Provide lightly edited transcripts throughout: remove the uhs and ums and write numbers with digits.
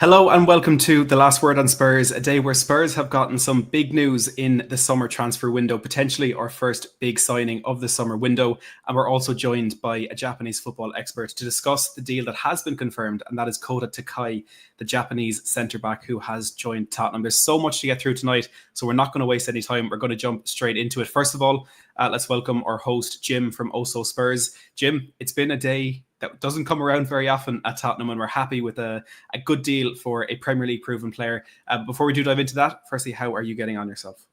Hello and welcome to the Last Word on Spurs, a day where Spurs have gotten some big news in the summer transfer window, potentially our first big signing of the summer window. And we're also joined by a Japanese football expert to discuss the deal that has been confirmed, and that is Kota Takai, the Japanese centre-back who has joined Tottenham. There's so much to get through tonight, so we're not going to waste any time. We're going to jump straight into it. First of all, let's welcome our host, Jim from Oh So Spurs. Jim, it's been a day that doesn't come around very often at Tottenham, and we're happy with a good deal for a Premier League proven player. Before we do dive into that, firstly, how are you getting on yourself?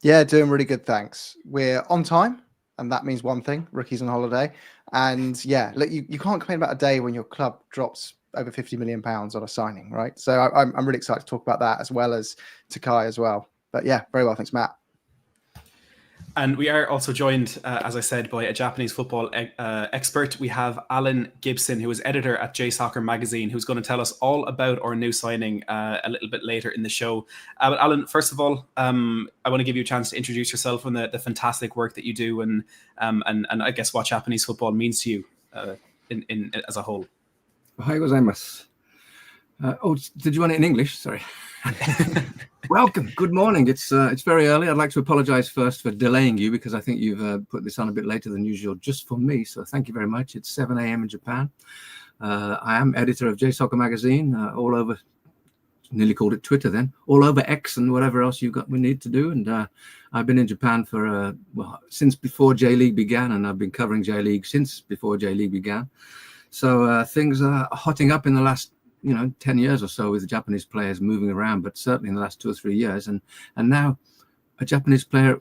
Yeah, doing really good, thanks. We're on time, and that means one thing: rookies on holiday. And yeah, look, you can't complain about a day when your club drops over £50 million on a signing, right? So I'm really excited to talk about that, as well as Takai as well. But yeah, very well, thanks, Matt. And we are also joined, as I said, by a Japanese football expert. We have Alan Gibson, who is editor at J-Soccer magazine, who's going to tell us all about our new signing a little bit later in the show. But Alan, first of all, I want to give you a chance to introduce yourself and the fantastic work that you do, and I guess what Japanese football means to you in as a whole. Ohayou gozaimasu. Did you want it in English? Sorry. Welcome. Good morning. It's very early. I'd like to apologize first for delaying you, because I think you've put this on a bit later than usual just for me. So thank you very much. It's 7 a.m. in Japan. I am editor of J-Soccer magazine, all over, nearly called it Twitter then, all over X and whatever else we need to do. And I've been in Japan for, since before J-League began, and I've been covering J-League since before J-League began. So things are hotting up in the last 10 years or so, with the Japanese players moving around, but certainly in the last 2 or 3 years. And now a Japanese player,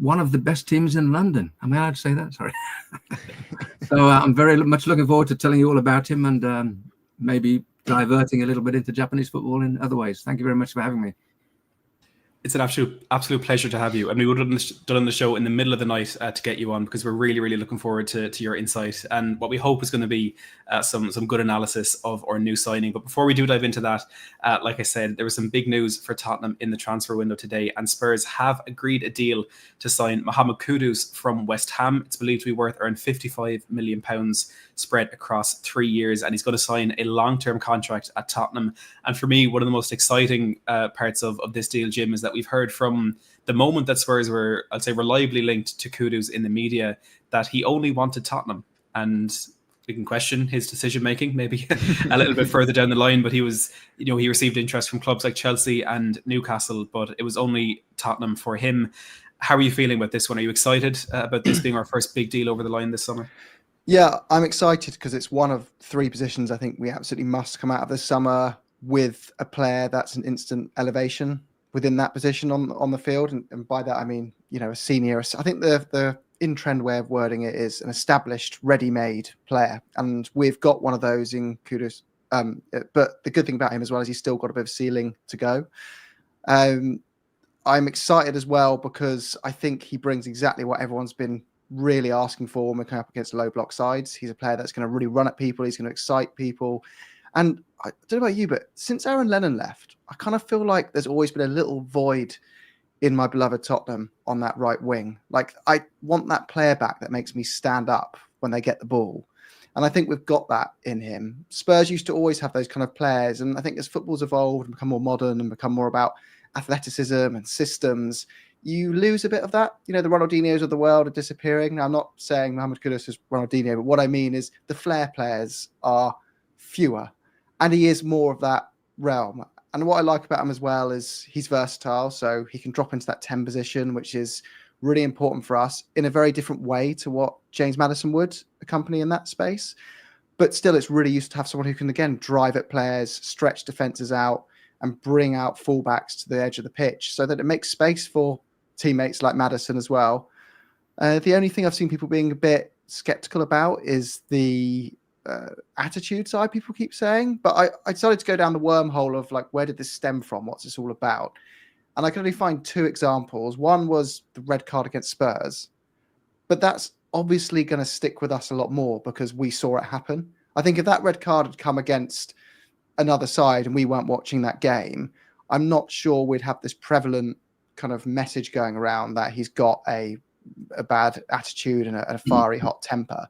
one of the best teams in London. Am I allowed to say that? Sorry. So I'm very much looking forward to telling you all about him, and maybe diverting a little bit into Japanese football in other ways. Thank you very much for having me. It's an absolute pleasure to have you. And we would have done the show in the middle of the night to get you on, because we're really, really looking forward to your insight and what we hope is going to be some good analysis of our new signing. But before we do dive into that, like I said, there was some big news for Tottenham in the transfer window today, and Spurs have agreed a deal to sign Mohammed Kudus from West Ham. It's believed to be worth around £55 million spread across 3 years, and he's going to sign a long-term contract at Tottenham. And for me, one of the most exciting parts of this deal, Jim, is that we've heard from the moment that Spurs were, I'd say, reliably linked to Kudus in the media, that he only wanted Tottenham. And we can question his decision-making maybe a little bit further down the line, but he was, he received interest from clubs like Chelsea and Newcastle, but it was only Tottenham for him. How are you feeling about this one? Are you excited about this being our first big deal over the line this summer? Yeah, I'm excited because it's one of 3 positions I think we absolutely must come out of this summer with a player that's an instant elevation within that position on the field. And by that, I mean, a senior. I think the in-trend way of wording it is an established, ready-made player. And we've got one of those in Kudus. But the good thing about him as well is he's still got a bit of ceiling to go. I'm excited as well because I think he brings exactly what everyone's been really asking for when we're coming up against low block sides. He's a player that's going to really run at people. He's going to excite people. And I don't know about you, but since Aaron Lennon left, I kind of feel like there's always been a little void in my beloved Tottenham on that right wing. Like, I want that player back that makes me stand up when they get the ball. And I think we've got that in him. Spurs used to always have those kind of players. And I think as football's evolved and become more modern and become more about athleticism and systems, you lose a bit of that. The Ronaldinhos of the world are disappearing. Now, I'm not saying Mohammed Kudus is Ronaldinho, but what I mean is the flair players are fewer, and he is more of that realm. And what I like about him as well is he's versatile, so he can drop into that 10 position, which is really important for us in a very different way to what James Maddison would accompany in that space. But still, it's really used to have someone who can, again, drive at players, stretch defenses out, and bring out fullbacks to the edge of the pitch so that it makes space for teammates like Maddison as well. The only thing I've seen people being a bit skeptical about is the attitude side, people keep saying. But I decided to go down the wormhole of, like, where did this stem from? What's this all about? And I can only find 2 examples. One was the red card against Spurs. But that's obviously going to stick with us a lot more because we saw it happen. I think if that red card had come against another side and we weren't watching that game, I'm not sure we'd have this prevalent kind of message going around that he's got a bad attitude and a fiery hot temper.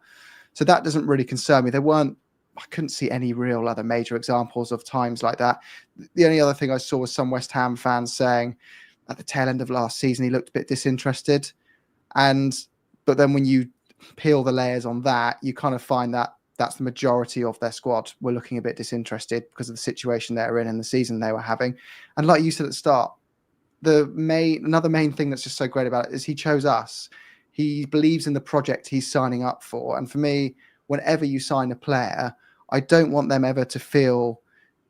So that doesn't really concern me. There weren't I couldn't see any real other major examples of times like that. The only other thing I saw was some West Ham fans saying at the tail end of last season he looked a bit disinterested, but then when you peel the layers on that, you kind of find that that's the majority of their squad were looking a bit disinterested because of the situation they were in and the season they were having. And like you said at the start, another main thing that's just so great about it is he chose us. He believes in the project he's signing up for. And for me, whenever you sign a player, I don't want them ever to feel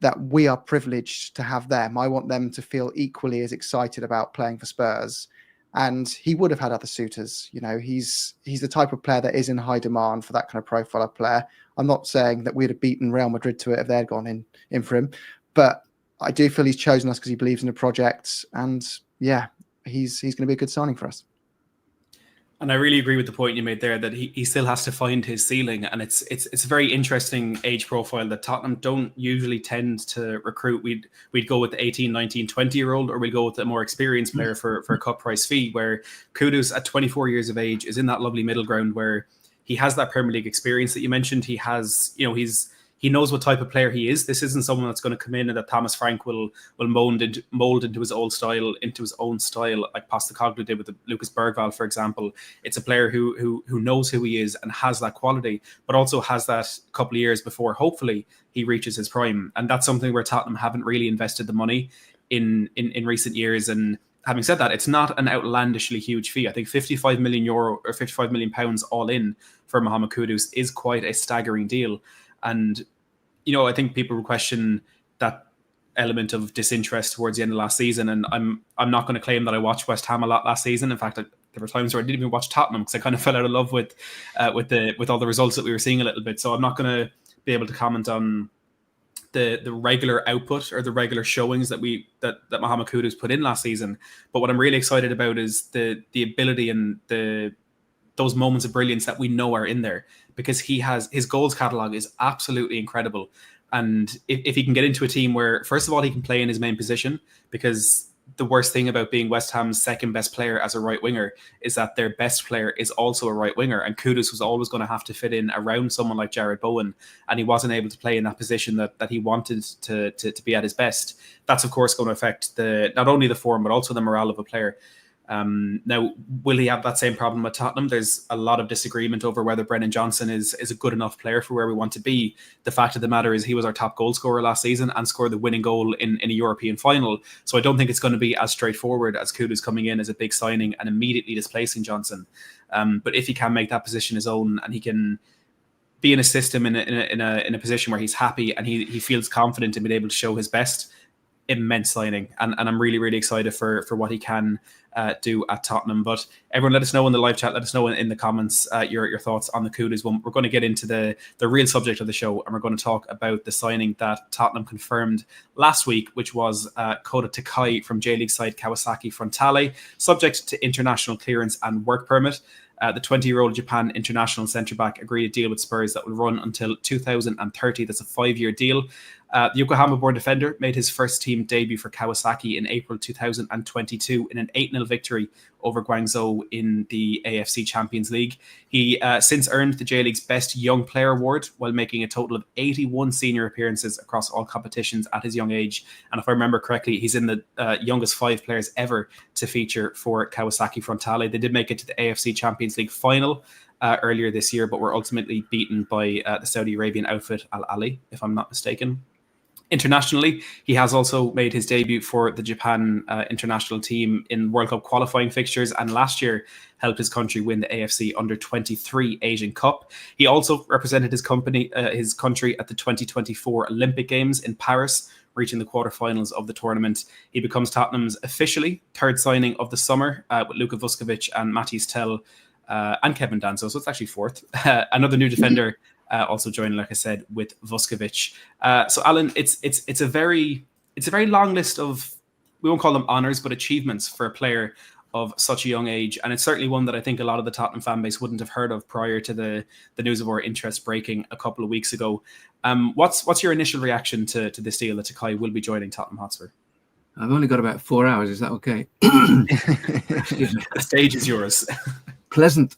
that we are privileged to have them. I want them to feel equally as excited about playing for Spurs. And he would have had other suitors. You know, he's the type of player that is in high demand for that kind of profile of player. I'm not saying that we'd have beaten Real Madrid to it if they'd gone in for him, but I do feel he's chosen us because he believes in the project. And yeah, he's going to be a good signing for us. And I really agree with the point you made there that he still has to find his ceiling. And it's a very interesting age profile that Tottenham don't usually tend to recruit. We'd go with the 18, 19, 20-year-old, or we'd go with a more experienced player for a cut price fee, where Kudus at 24 years of age is in that lovely middle ground where he has that Premier League experience that you mentioned. He has, he knows what type of player he is. This isn't someone that's going to come in and that Thomas Frank will mold into his own style, like Postecoglou did with Lucas Bergvall, for example. It's a player who knows who he is and has that quality, but also has that couple of years before hopefully he reaches his prime. And that's something where Tottenham haven't really invested the money in recent years. And having said that, it's not an outlandishly huge fee. I think €55 million or £55 million all in for Mohammed Kudus is quite a staggering deal. And, I think people will question that element of disinterest towards the end of last season. And I'm not going to claim that I watched West Ham a lot last season. In fact, there were times where I didn't even watch Tottenham because I kind of fell out of love with all the results that we were seeing a little bit. So I'm not going to be able to comment on the regular output or the regular showings that Mohammed Kudus put in last season. But what I'm really excited about is the ability and those moments of brilliance that we know are in there, because his goals catalogue is absolutely incredible. And if he can get into a team where, first of all, he can play in his main position, because the worst thing about being West Ham's second best player as a right winger is that their best player is also a right winger. And Kudus was always going to have to fit in around someone like Jared Bowen, and he wasn't able to play in that position that he wanted to be at his best. That's, of course, going to affect not only the form, but also the morale of a player. Now, will he have that same problem with Tottenham? There's a lot of disagreement over whether Brennan Johnson is a good enough player for where we want to be. The fact of the matter is he was our top goal scorer last season and scored the winning goal in a European final. So I don't think it's going to be as straightforward as Kudus coming in as a big signing and immediately displacing Johnson. But if he can make that position his own and he can be in a system in a position where he's happy and he feels confident in being able to show his best, immense signing. And I'm really, really excited for what he can do at Tottenham. But everyone, let us know in the live chat, let us know in the comments your thoughts on the Kudus one. We're going to get into the real subject of the show, and we're going to talk about the signing that Tottenham confirmed last week, which was Kota Takai from J-League side Kawasaki Frontale, subject to international clearance and work permit. The 20-year-old Japan international centre-back agreed a deal with Spurs that will run until 2030. That's a 5-year deal. The Yokohama-born defender made his first team debut for Kawasaki in April 2022 in an 8-0 victory over Guangzhou in the AFC Champions League. He since earned the J-League's Best Young Player Award while making a total of 81 senior appearances across all competitions at his young age. And if I remember correctly, he's in the youngest 5 players ever to feature for Kawasaki Frontale. They did make it to the AFC Champions League final earlier this year, but were ultimately beaten by the Saudi Arabian outfit Al Ahly, if I'm not mistaken. Internationally, he has also made his debut for the Japan international team in World Cup qualifying fixtures, and last year helped his country win the AFC Under-23 Asian Cup. He also represented his country at the 2024 Olympic Games in Paris, reaching the quarterfinals of the tournament. He becomes Tottenham's officially third signing of the summer with Luka Vuskovic and Matthias Tell and Kevin Danso, so it's actually fourth. Another new defender also joining, like I said, with Vuskovic. So Alan, it's a very long list of, we won't call them honours, but achievements for a player of such a young age, and it's certainly one that I think a lot of the Tottenham fan base wouldn't have heard of prior to the news of our interest breaking a couple of weeks ago. What's your initial reaction to this deal that Takai will be joining Tottenham Hotspur? I've only got about 4 hours. Is that okay? The stage is yours. Pleasant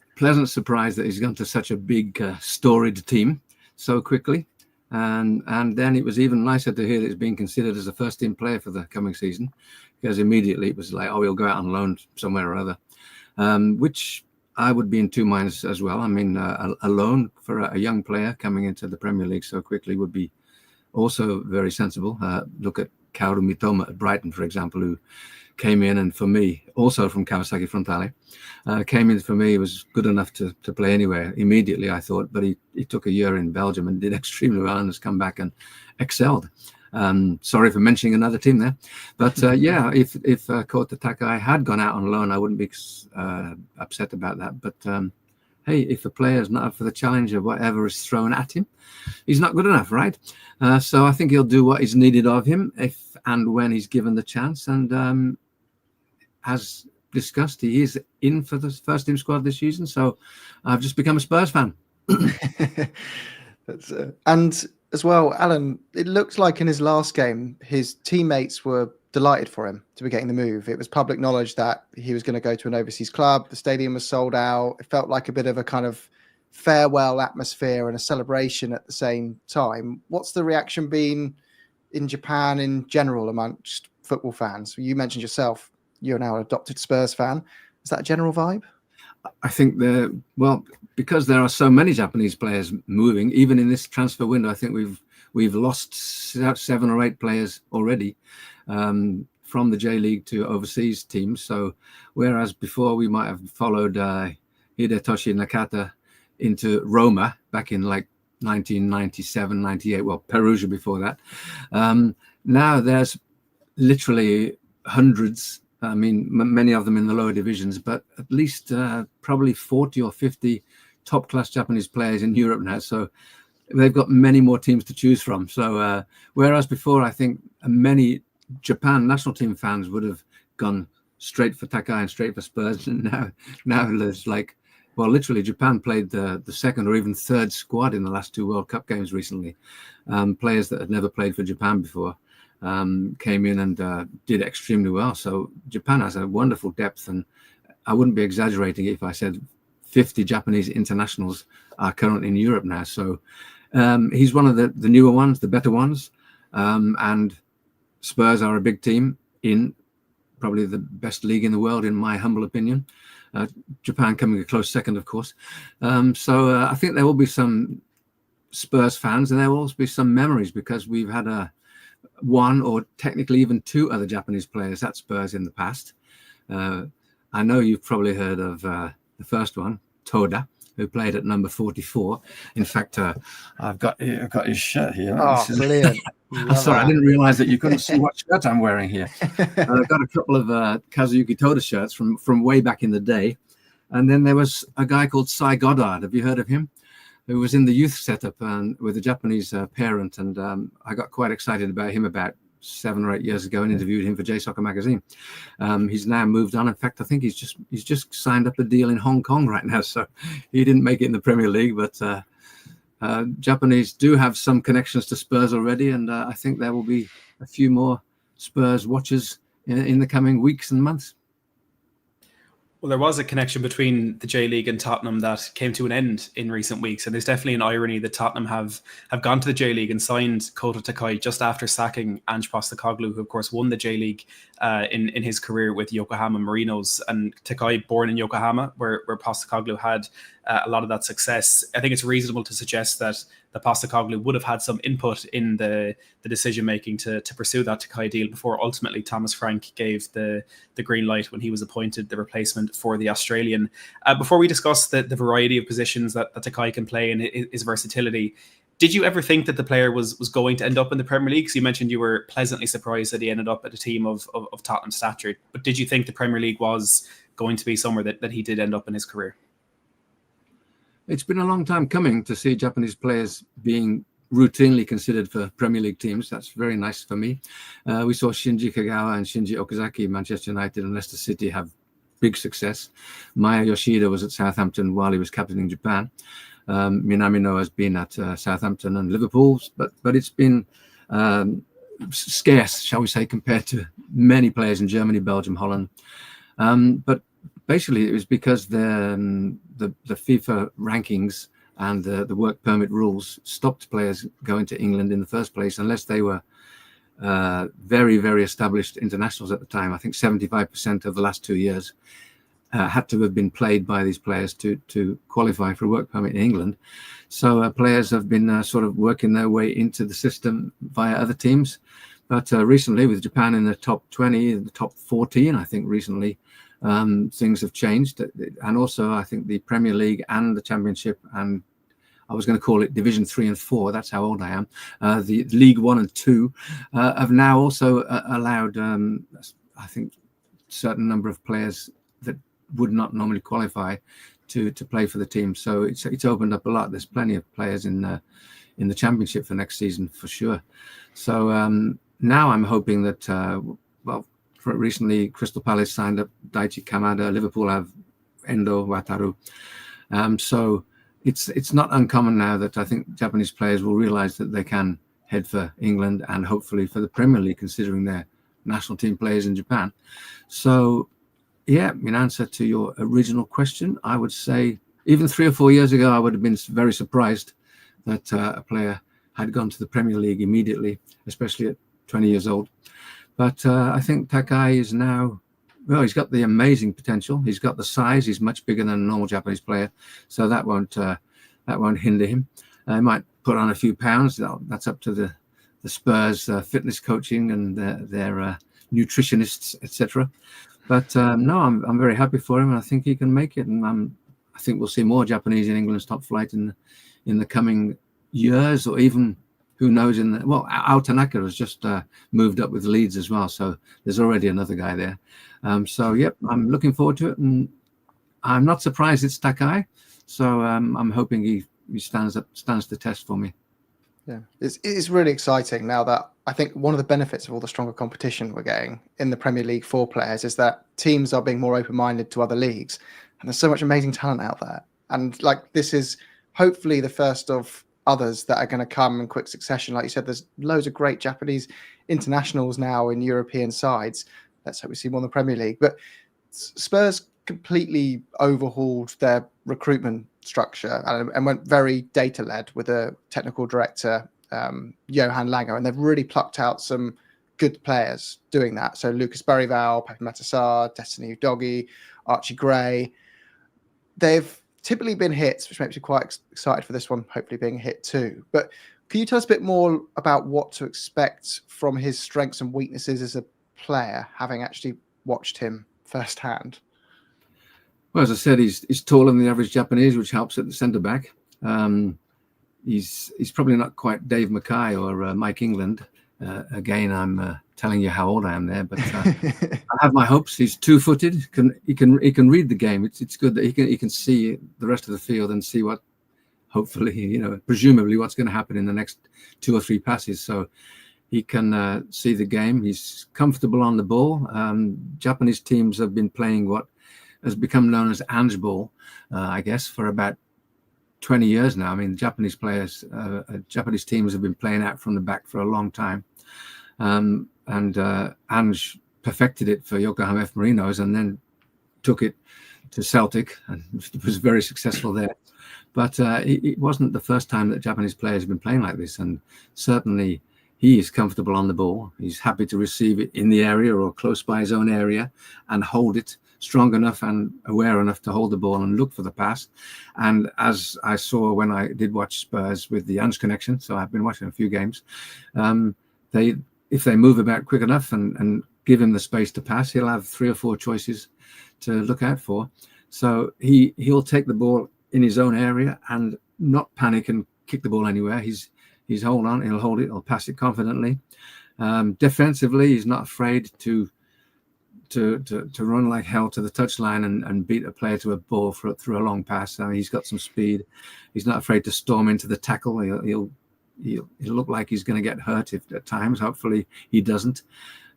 surprise that he's gone to such a big, storied team so quickly. And then it was even nicer to hear that he's being considered as a first-team player for the coming season, because immediately it was like, oh, he'll go out on loan somewhere or other, which I would be in two minds as well. I mean, a loan for a young player coming into the Premier League so quickly would be also very sensible. Look at Kaoru Mitoma at Brighton, for example, who came in, and for me, also from Kawasaki Frontale, came in for me, was good enough to play anywhere immediately, I thought, but he took a year in Belgium and did extremely well and has come back and excelled. Sorry for mentioning another team there, but yeah, if Kota Takai had gone out on loan, I wouldn't be upset about that. But hey, if a player is not up for the challenge of whatever is thrown at him, he's not good enough, right? So I think he'll do what is needed of him if and when he's given the chance. And as discussed, he is in for the first team squad this season. So I've just become a Spurs fan. And as well, Alan, it looks like in his last game, his teammates were delighted for him to be getting the move. It was public knowledge that he was going to go to an overseas club. The stadium was sold out. It felt like a bit of a kind of farewell atmosphere and a celebration at the same time. What's the reaction been in Japan in general amongst football fans? You mentioned yourself, you're now an adopted Spurs fan. Is that a general vibe? I think because there are so many Japanese players moving, even in this transfer window, I think we've lost 7 or 8 players already from the J League to overseas teams. So whereas before we might have followed Hidetoshi Nakata into Roma back in like 1997, 98, well, Perugia before that. Now there's literally hundreds, I mean, many of them in the lower divisions, but at least probably 40 or 50 top-class Japanese players in Europe now. So they've got many more teams to choose from. So whereas before, I think many Japan national team fans would have gone straight for Takai and straight for Spurs. And now there's like, well, literally Japan played the second or even third squad in the last 2 World Cup games recently. Players that had never played for Japan before came in and did extremely well. So Japan has a wonderful depth, and I wouldn't be exaggerating if I said 50 Japanese internationals are currently in Europe now. So he's one of the newer ones, the better ones, and Spurs are a big team in probably the best league in the world, in my humble opinion. Japan coming a close second, of course. So I think there will be some Spurs fans, and there will also be some memories, because we've had one or technically even 2 other Japanese players at Spurs in the past. I know you've probably heard of the first one, Toda, who played at number 44. In fact, I've got his shirt here. Oh, brilliant. Sorry, I didn't realize that you couldn't see what shirt I'm wearing here. I've got a couple of Kazuyuki Toda shirts from way back in the day. And then there was a guy called Sai Goddard. Have you heard of him? Who was in the youth setup and with a Japanese parent. And I got quite excited about him about 7 or 8 years ago and interviewed him for J-Soccer magazine. He's now moved on. In fact, I think he's just signed up a deal in Hong Kong right now. So he didn't make it in the Premier League, but Japanese do have some connections to Spurs already. And I think there will be a few more Spurs watchers in the coming weeks and months. Well, there was a connection between the J League and Tottenham that came to an end in recent weeks, and there's definitely an irony that Tottenham have gone to the J League and signed Kota Takai just after sacking Ange Postecoglou, who of course won the J League in his career with Yokohama Marinos. And Takai, born in Yokohama, where Postecoglou had a lot of that success. I think it's reasonable to suggest that the Postecoglou would have had some input in the decision making to pursue that Takai deal before ultimately Thomas Frank gave the green light when he was appointed the replacement for the Australian. Before we discuss the variety of positions that Takai can play and his versatility, did you ever think that the player was going to end up in the Premier League? Because you mentioned you were pleasantly surprised that he ended up at a team of Tottenham stature. But did you think the Premier League was going to be somewhere that he did end up in his career? It's been a long time coming to see Japanese players being routinely considered for Premier League teams. That's very nice for me. We saw Shinji Kagawa and Shinji Okazaki, Manchester United and Leicester City, have big success. Maya Yoshida was at Southampton while he was captaining Japan. Minamino has been at Southampton and Liverpool, but it's been scarce, shall we say, compared to many players in Germany, Belgium, Holland. But basically, it was because the FIFA rankings and the work permit rules stopped players going to England in the first place unless they were very, very established internationals at the time. I think 75% of the last 2 years had to have been played by these players to qualify for a work permit in England. So players have been sort of working their way into the system via other teams. But recently, with Japan in the top 20, the top 14, I think recently, things have changed. And also, I think the Premier League and the Championship, and I was going to call it Division 3 and 4, that's how old I am, the League 1 and 2, have now also allowed, I think, certain number of players that would not normally qualify to play for the team. So it's opened up a lot. There's plenty of players in the Championship for next season, for sure. So now I'm hoping that, recently Crystal Palace signed up Daichi Kamada, Liverpool have Endo Wataru. So it's not uncommon now that I think Japanese players will realize that they can head for England and hopefully for the Premier League, considering their national team players in Japan. So, yeah, in answer to your original question, I would say even 3 or 4 years ago, I would have been very surprised that a player had gone to the Premier League immediately, especially at 20 years old. But I think Takai is now, well, he's got the amazing potential. He's got the size. He's much bigger than a normal Japanese player. So that won't hinder him. He might put on a few pounds. That's up to the Spurs fitness coaching and their nutritionists, etc. But no, I'm very happy for him, and I think he can make it. And I think we'll see more Japanese in England's top flight in the coming years, or even, who knows, Ao Tanaka has just moved up with Leeds as well. So there's already another guy there. So, yep, I'm looking forward to it. And I'm not surprised it's Takai. So I'm hoping he stands the test for me. Yeah, it's really exciting now that I think one of the benefits of all the stronger competition we're getting in the Premier League for players is that teams are being more open-minded to other leagues. And there's so much amazing talent out there. And like, this is hopefully the first of others that are going to come in quick succession. Like you said, there's loads of great Japanese internationals now in European sides. Let's hope we see more in the Premier League. But Spurs completely overhauled their recruitment structure and went very data-led with a technical director, Johan Langer, and they've really plucked out some good players doing that. So Lucas Berryvale, Pepe Matassar, Destiny Udogie, Archie Gray. They've typically been hits, which makes me quite excited for this one, hopefully being a hit too. But can you tell us a bit more about what to expect from his strengths and weaknesses as a player, having actually watched him firsthand? Well, as I said, he's taller than the average Japanese, which helps at the centre back. He's probably not quite Dave Mackay or Mike England. Again, I'm telling you how old I am there, but I have my hopes. He's two-footed. He can read the game. It's good that he can see the rest of the field and see what, hopefully, presumably what's going to happen in the next 2 or 3 passes. So he can see the game. He's comfortable on the ball. Japanese teams have been playing what has become known as Ange ball, I guess, for about 20 years now. I mean, Japanese players, Japanese teams have been playing out from the back for a long time. And Ange perfected it for Yokohama F. Marinos and then took it to Celtic and was very successful there. But it wasn't the first time that Japanese players have been playing like this. And certainly he is comfortable on the ball. He's happy to receive it in the area or close by his own area and hold it strong enough and aware enough to hold the ball and look for the pass. And as I saw when I did watch Spurs with the Ange connection, so I've been watching a few games, if they move about quick enough and give him the space to pass, he'll have 3 or 4 choices to look out for. So he'll take the ball in his own area and not panic and kick the ball anywhere. He's hold on, he'll hold it, he'll pass it confidently. Defensively, he's not afraid to run like hell to the touchline and beat a player to a ball through a long pass. I mean, he's got some speed. He's not afraid to storm into the tackle. He'll look like he's going to get hurt at times. Hopefully he doesn't.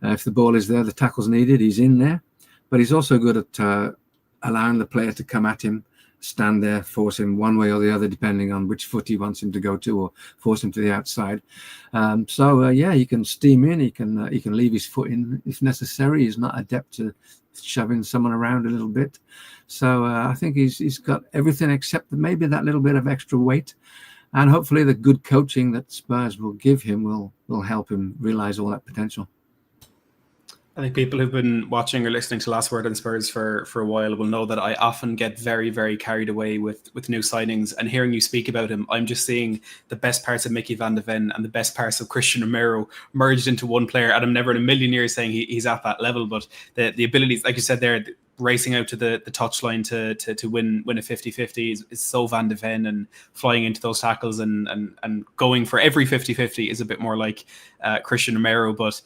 If the ball is there, the tackle's needed, he's in there. But he's also good at allowing the player to come at him stand there, force him one way or the other, depending on which foot he wants him to go to, or force him to the outside. Yeah, he can steam in. He can leave his foot in if necessary. He's not adept to shoving someone around a little bit. So I think he's got everything except maybe that little bit of extra weight. And hopefully the good coaching that Spurs will give him will help him realize all that potential. I think people who've been watching or listening to Last Word on Spurs for a while will know that I often get very, very carried away with new signings. And hearing you speak about him, I'm just seeing the best parts of Mickey van de Ven and the best parts of Christian Romero merged into one player. And I'm never in a million years saying he's at that level, but the abilities, like you said there, racing out to the touchline to win a 50-50 is so Van de Ven, and flying into those tackles and going for every 50-50 is a bit more like Christian Romero. But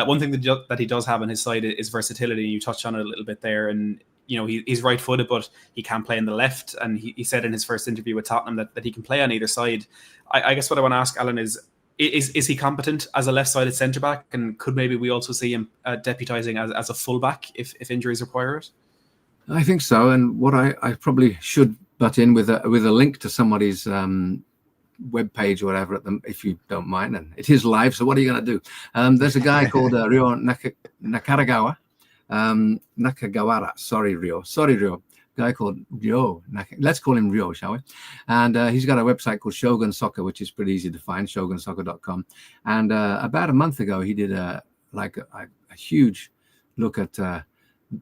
one thing that he does have on his side is versatility. You touched on it a little bit there, and he's right-footed, but he can play on the left, and he said in his first interview with Tottenham that he can play on either side. I guess what I want to ask Alan is he competent as a left-sided centre-back, and could maybe we also see him deputising as a full-back if injuries require it? I think so, and what I probably should butt in with a link to somebody's web page or whatever, if you don't mind, and it is live, so what are you going to do? There's a guy called Ryo Nakagawara. Sorry Ryo. Guy called Ryo. Let's call him Ryo, shall we? And he's got a website called Shogun Soccer, which is pretty easy to find, shogunsoccer.com. And about a month ago, he did a huge look at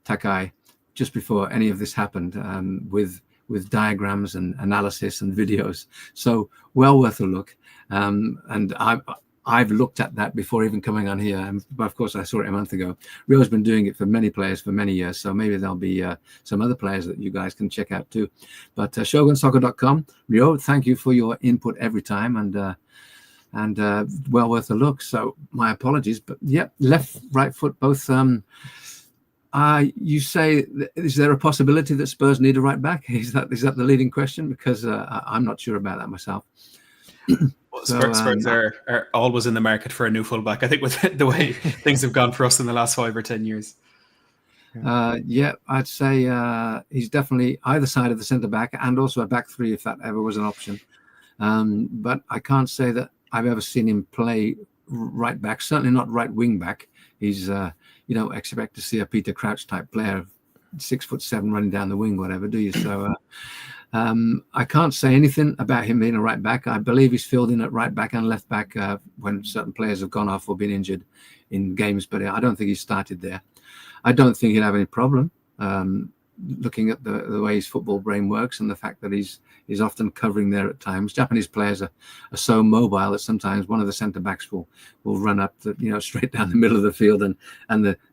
Takai just before any of this happened, with diagrams and analysis and videos. So well worth a look. And I've looked at that before even coming on here. And of course, I saw it a month ago. Rio's been doing it for many players for many years. So maybe there'll be some other players that you guys can check out too. But shogunsoccer.com. Rio, thank you for your input every time. And well worth a look. So my apologies. But yeah, left, right foot, both. You say, is there a possibility that Spurs need a right back? Is that the leading question? Because I'm not sure about that myself. Well, Spurs are always in the market for a new fullback. I think with the way things have gone for us in the last 5 or 10 years. Yeah, I'd say he's definitely either side of the centre back, and also a back three if that ever was an option. But I can't say that I've ever seen him play right back. Certainly not right wing back. He's expect to see a Peter Crouch type player, 6'7", running down the wing, whatever, do you? So I can't say anything about him being a right back. I believe he's filled in at right back and left back when certain players have gone off or been injured in games, but I don't think he started there. I don't think he'd have any problem looking at the way his football brain works, and the fact that he's often covering there at times. Japanese players are so mobile that sometimes one of the centre backs will run up straight down the middle of the field, and the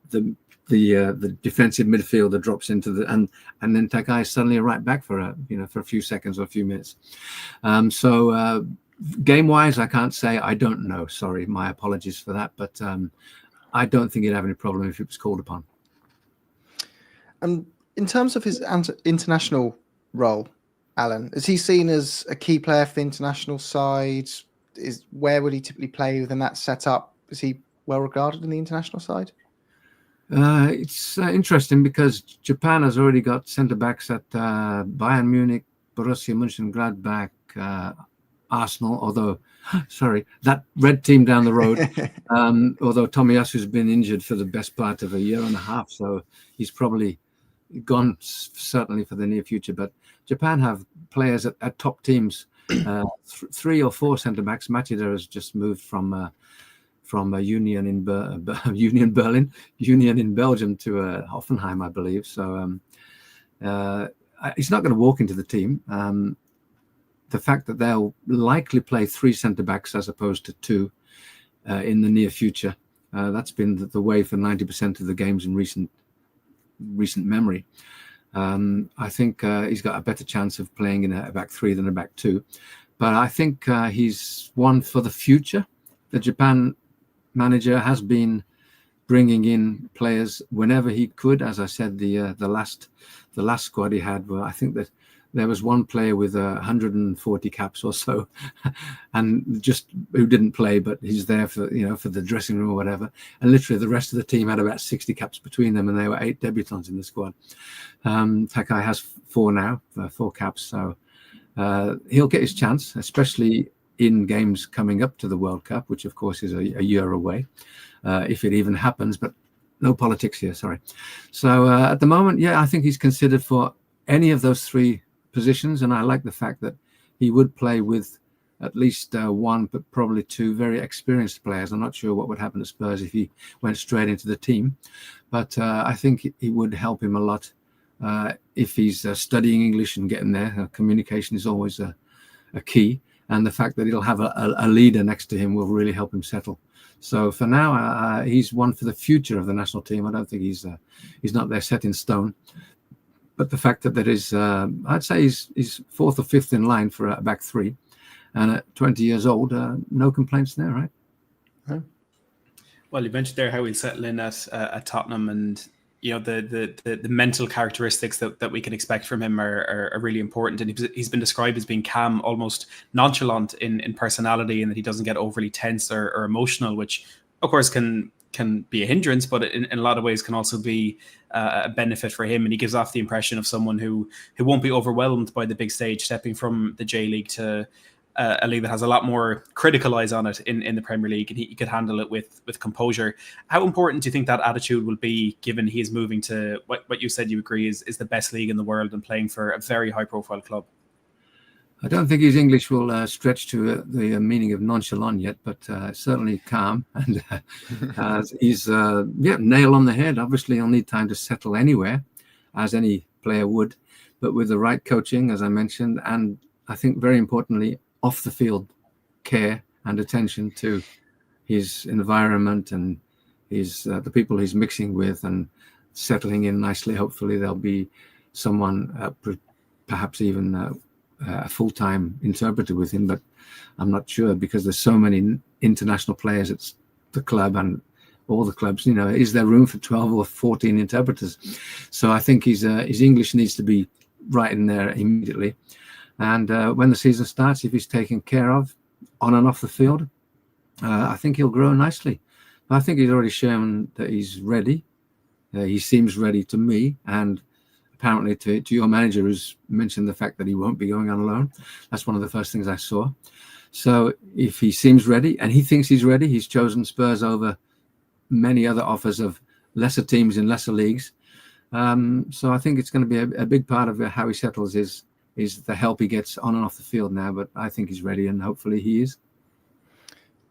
defensive midfielder drops into and then Takai is suddenly a right back for a few seconds or a few minutes. So game wise, I can't say. I don't know. Sorry, my apologies for that. But I don't think he'd have any problem if it was called upon. In terms of his international role, Alan, is he seen as a key player for the international side? Where would he typically play within that setup? Is he well regarded in the international side? It's interesting because Japan has already got centre backs at Bayern Munich, Borussia Mönchengladbach, Arsenal. Although, sorry, that red team down the road. Although Tomiyasu's been injured for the best part of a year and a half, so he's probably gone certainly for the near future. But Japan have players at top teams, 3 or 4 centre backs. Machida has just moved from Union in Belgium to Hoffenheim, I believe. So he's not going to walk into the team. The fact that they'll likely play 3 centre backs as opposed to 2 in the near future, that's been the way for 90% of the games in recent memory. I think he's got a better chance of playing in a back 3 than a back 2. But I think he's one for the future. The Japan manager has been bringing in players whenever he could. As I said, the last squad he had, well, I think that there was one player with 140 caps or so, and just who didn't play, but he's there for for the dressing room or whatever. And literally the rest of the team had about 60 caps between them, and there were 8 debutants in the squad. Takai has 4 now, 4 caps, so he'll get his chance, especially in games coming up to the World Cup, which of course is a year away, if it even happens. But no politics here, sorry. So at the moment, yeah, I think he's considered for any of those 3 positions, and I like the fact that he would play with at least 1, but probably 2 very experienced players. I'm not sure what would happen to Spurs if he went straight into the team, but I think it would help him a lot if he's studying English and getting there. Communication is always a key, and the fact that he'll have a leader next to him will really help him settle. So for now, he's one for the future of the national team. I don't think he's not there set in stone. But the fact that there is, I'd say he's 4th or 5th in line for a back 3, and at 20 years old, no complaints there, right? Huh? Well, you mentioned there how he'll settle in at Tottenham, and the mental characteristics that we can expect from him are really important. And he's been described as being calm, almost nonchalant in personality, and that he doesn't get overly tense or emotional, which of course can be a hindrance, but in a lot of ways can also be a benefit for him. And he gives off the impression of someone who won't be overwhelmed by the big stage, stepping from the J League to a league that has a lot more critical eyes on it in the Premier League, and he could handle it with composure. How important do you think that attitude will be, given he is moving to what you said you agree is the best league in the world and playing for a very high profile club? I don't think his English will stretch to the meaning of nonchalant yet, but certainly calm. And he's nail on the head. Obviously, he'll need time to settle anywhere, as any player would. But with the right coaching, as I mentioned, and I think very importantly, off the field care and attention to his environment and his the people he's mixing with and settling in nicely. Hopefully, there'll be someone, perhaps even a full-time interpreter with him, but I'm not sure, because there's so many international players at the club and all the clubs. Is there room for 12 or 14 interpreters? So I think his English needs to be right in there immediately. And when the season starts, if he's taken care of on and off the field, I think he'll grow nicely. I think he's already shown that he's ready. He seems ready to me, and apparently to your manager, who's mentioned the fact that he won't be going on loan. That's one of the first things I saw. So if he seems ready and he thinks he's ready, he's chosen Spurs over many other offers of lesser teams in lesser leagues. So I think it's going to be a big part of how he settles is the help he gets on and off the field now. But I think he's ready, and hopefully he is.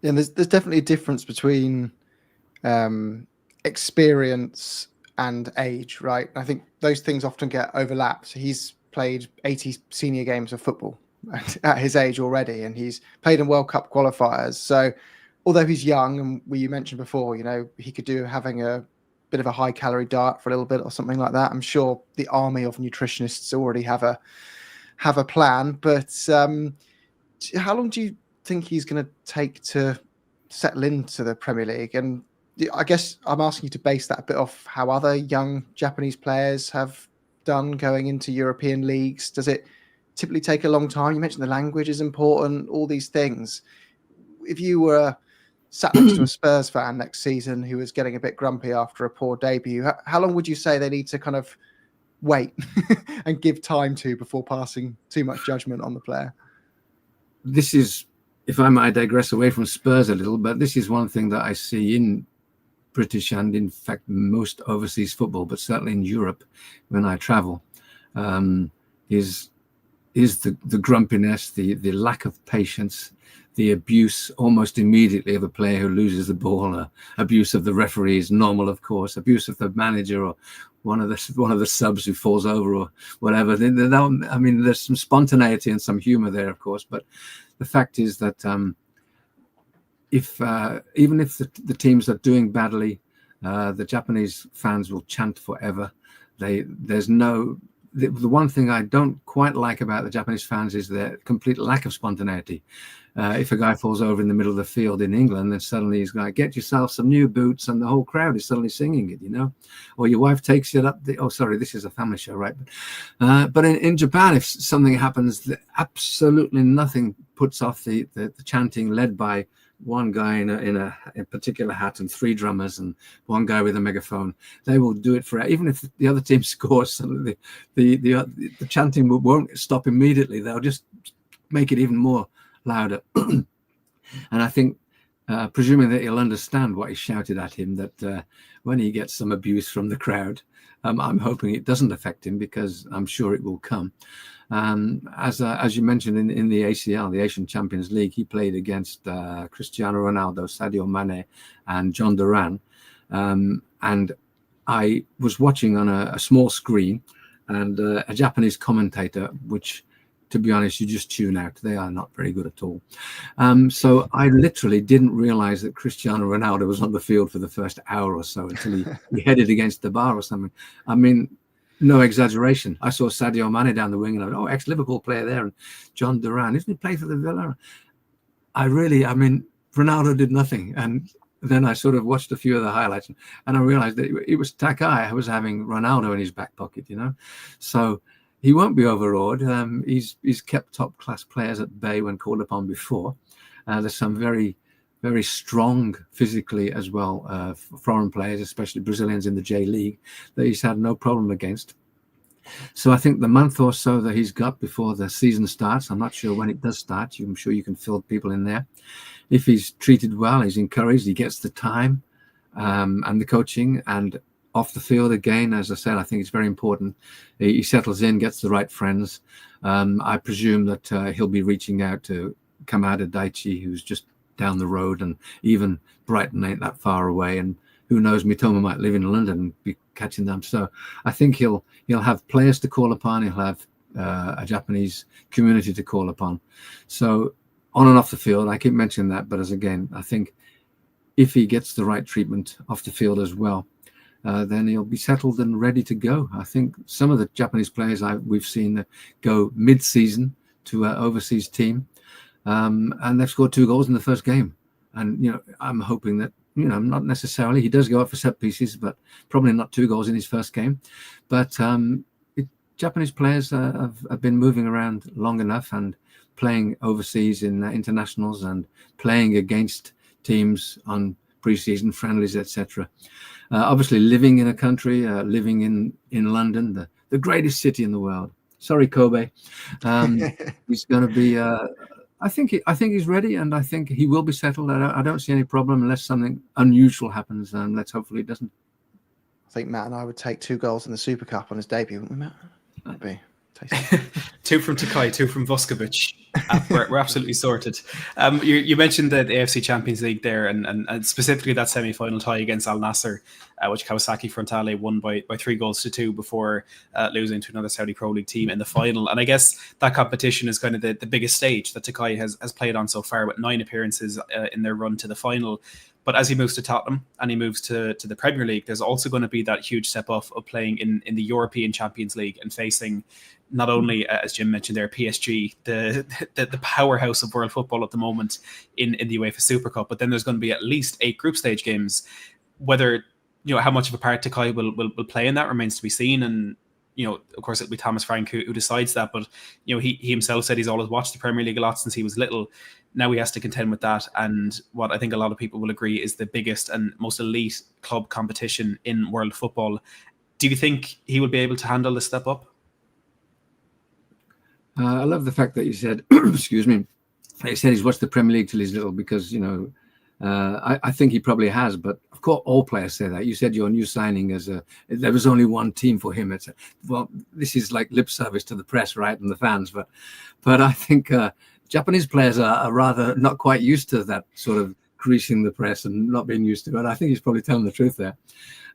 Yeah, there's definitely a difference between experience and age, right? I think those things often get overlapped. So he's played 80 senior games of football at his age already, and he's played in World Cup qualifiers. So although he's young, and you mentioned before, he could do having a bit of a high calorie diet for a little bit or something like that. I'm sure the army of nutritionists already have a plan. But how long do you think he's going to take to settle into the Premier League? And I guess I'm asking you to base that a bit off how other young Japanese players have done going into European leagues. Does it typically take a long time? You mentioned the language is important, all these things. If you were sat next to a Spurs fan next season who was getting a bit grumpy after a poor debut, how long would you say they need to kind of wait and give time to before passing too much judgment on the player? This is, if I might digress away from Spurs a little, but this is one thing that I see in British and in fact most overseas football, but certainly in Europe when I travel, is the grumpiness, the lack of patience, the abuse almost immediately of a player who loses the ball. Abuse of the referee is normal, of course. Abuse of the manager or one of the subs who falls over or whatever. I mean, there's some spontaneity and some humor there, of course, but the fact is that even if the teams are doing badly, the Japanese fans will chant forever. The one thing I don't quite like about the Japanese fans is their complete lack of spontaneity. if a guy falls over in the middle of the field in England, then suddenly he's like, get yourself some new boots, and the whole crowd is suddenly singing it, you know. Or your wife takes you up the, oh, sorry, this is a family show, right? But in Japan, if something happens, absolutely nothing puts off the chanting led by one guy in a particular hat and 3 drummers and one guy with a megaphone. They will do it for, even if the other team scores, suddenly the chanting won't stop immediately. They'll just make it even more louder. And I think, presuming that he'll understand what is shouted at him, that when he gets some abuse from the crowd, I'm hoping it doesn't affect him, because I'm sure it will come. As you mentioned in the ACL, the Asian Champions League, he played against Cristiano Ronaldo, Sadio Mane, and John Duran. And I was watching on a small screen, and a Japanese commentator, which, to be honest, you just tune out. They are not very good at all. So I literally didn't realize that Cristiano Ronaldo was on the field for the first hour or so, until he headed against the bar or something. I mean, no exaggeration. I saw Sadio Mane down the wing, and I went, oh, ex-Liverpool player there, and John Duran, isn't he play for the Villa? I mean, Ronaldo did nothing. And then I sort of watched a few of the highlights, and I realized that it was Takai who was having Ronaldo in his back pocket, you know. So he won't be overawed. He's kept top-class players at bay when called upon before. There's some very, very strong physically as well, foreign players, especially Brazilians in the J League, that he's had no problem against. So I think the month or so that he's got before the season starts, I'm not sure when it does start, I'm sure you can fill people in there. If he's treated well, he's encouraged, he gets the time and the coaching, and off the field again, as I said, I think it's very important. He settles in, gets the right friends. I presume that he'll be reaching out to Kamada Daichi, who's just down the road, and even Brighton ain't that far away. And who knows, Mitoma might live in London and be catching them. So I think he'll have players to call upon. He'll have a Japanese community to call upon. So on and off the field, I keep mentioning that, but I think if he gets the right treatment off the field as well, then he'll be settled and ready to go. I think some of the Japanese players we've seen go mid-season to an overseas team, and they've scored 2 goals in the first game. And, you know, I'm hoping that, you know, not necessarily, he does go out for set pieces, but probably not 2 goals in his first game. But Japanese players have been moving around long enough and playing overseas in internationals and playing against teams on pre-season friendlies, etc. Obviously, living in a country, living in London, the greatest city in the world. Sorry, Kobe. He's going to be. I think he's ready, and I think he will be settled. I don't see any problem unless something unusual happens, and let's hopefully it doesn't. I think Matt and I would take 2 goals in the Super Cup on his debut, wouldn't we, Matt? That'd be tasty. 2 from Takai, 2 from Vuskovic. We're absolutely sorted. You mentioned the AFC Champions League there, and specifically that semi-final tie against Al Nassr, which Kawasaki Frontale won by 3 goals to 2 before losing to another Saudi Pro League team in the final. And I guess that competition is kind of the biggest stage that Takai has played on so far, with 9 appearances in their run to the final. But as he moves to Tottenham and he moves to the Premier League, there's also going to be that huge step off of playing in the European Champions League and facing not only, as Jim mentioned there, PSG, the powerhouse of world football at the moment in the UEFA Super Cup, but then there's going to be at least 8 group stage games. Whether, you know, how much of a part Takai will play in that remains to be seen. And, you know, of course, it'll be Thomas Frank who decides that. But, you know, he himself said he's always watched the Premier League a lot since he was little. Now he has to contend with that. And what I think a lot of people will agree is the biggest and most elite club competition in world football. Do you think he will be able to handle the step up? I love the fact that you said, excuse me, he said he's watched the Premier League till he's little, because, you know, I think he probably has, but of course all players say that. You said your new signing there was only one team for him. Well, this is like lip service to the press, right, and the fans, but I think Japanese players are rather not quite used to that sort of greasing the press and not being used to it. I think he's probably telling the truth there,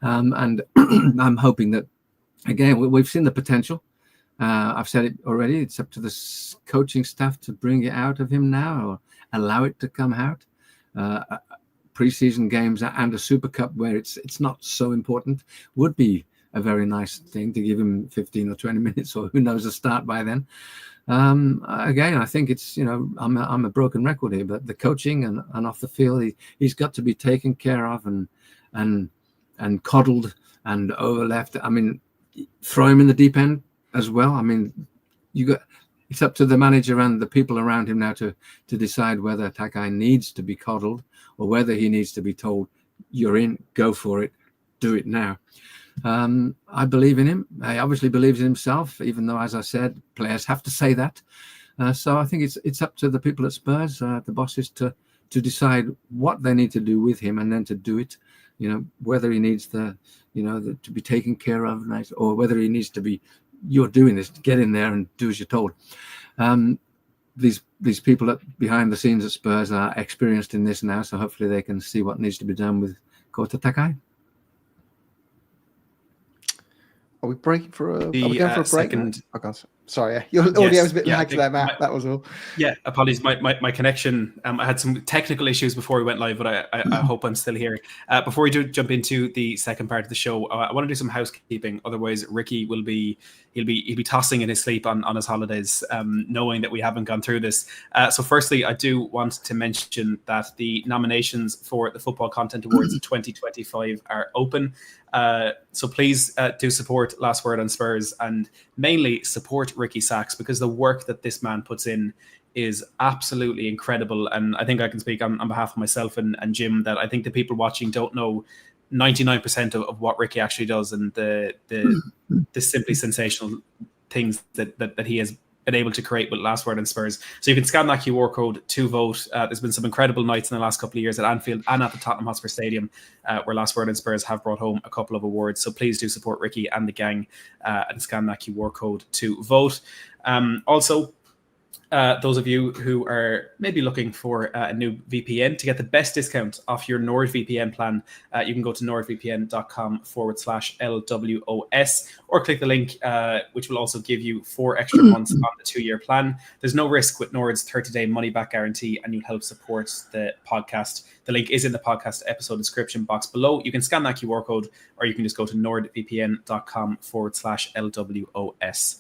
and I'm hoping that, again, we've seen the potential. I've said it already. It's up to the coaching staff to bring it out of him now, or allow it to come out. Pre-season games and a Super Cup where it's not so important would be a very nice thing to give him 15 or 20 minutes, or who knows, a start by then. Again, I think it's, I'm a broken record here, but the coaching and off the field, he's got to be taken care of and coddled and overleft. I mean, throw him in the deep end as well. I mean, it's up to the manager and the people around him now to decide whether Takai needs to be coddled or whether he needs to be told, you're in, go for it, do it now. I believe in him. He obviously believes in himself, even though, as I said, players have to say that. So I think it's up to the people at Spurs, the bosses, to decide what they need to do with him and then to do it. Whether he needs to be taken care of, or whether he needs to be, you're doing this, get in there and do as you're told. These people behind the scenes at Spurs are experienced in this now, so hopefully they can see what needs to be done with Kota Takai. Are we breaking for a? Are we going for a break? Second. Oh God, sorry. Yeah. Your audio was a bit lagged there, Matt. That was all. Yeah, apologies. My connection. I had some technical issues before we went live, but I hope I'm still here. Before we do jump into the second part of the show, I want to do some housekeeping. Otherwise, Ricky will be he'll be tossing in his sleep on his holidays, knowing that we haven't gone through this. So, firstly, I do want to mention that the nominations for the Football Content Awards 2025 are open. So please do support Last Word on Spurs, and mainly support Ricky Sachs, because the work that this man puts in is absolutely incredible. And I think I can speak on behalf of myself and Jim that I think the people watching don't know 99% of what Ricky actually does, and the simply sensational things that he has been able to create with Last Word on Spurs. So you can scan that QR code to vote. There's been some incredible nights in the last couple of years at Anfield and at the Tottenham Hotspur Stadium, where Last Word on Spurs have brought home a couple of awards. So please do support Ricky and the gang and scan that QR code to vote. Also, those of you who are maybe looking for a new VPN to get the best discount off your NordVPN plan, you can go to nordvpn.com/LWOS or click the link, which will also give you 4 extra months on the 2-year plan. There's no risk with Nord's 30-day money-back guarantee, and you'll help support the podcast. The link is in the podcast episode description box below. You can scan that QR code, or you can just go to nordvpn.com/LWOS.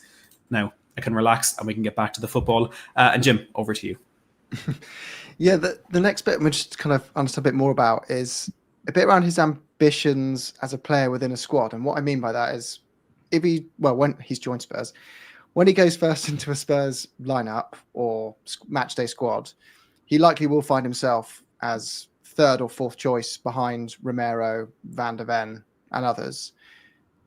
Now, I can relax and we can get back to the football. And Jim, over to you. Yeah, the next bit we just kind of understand a bit more about is a bit around his ambitions as a player within a squad. And what I mean by that is when he's joined Spurs, when he goes first into a Spurs lineup or matchday squad, he likely will find himself as 3rd or 4th choice behind Romero, Van der Ven and others.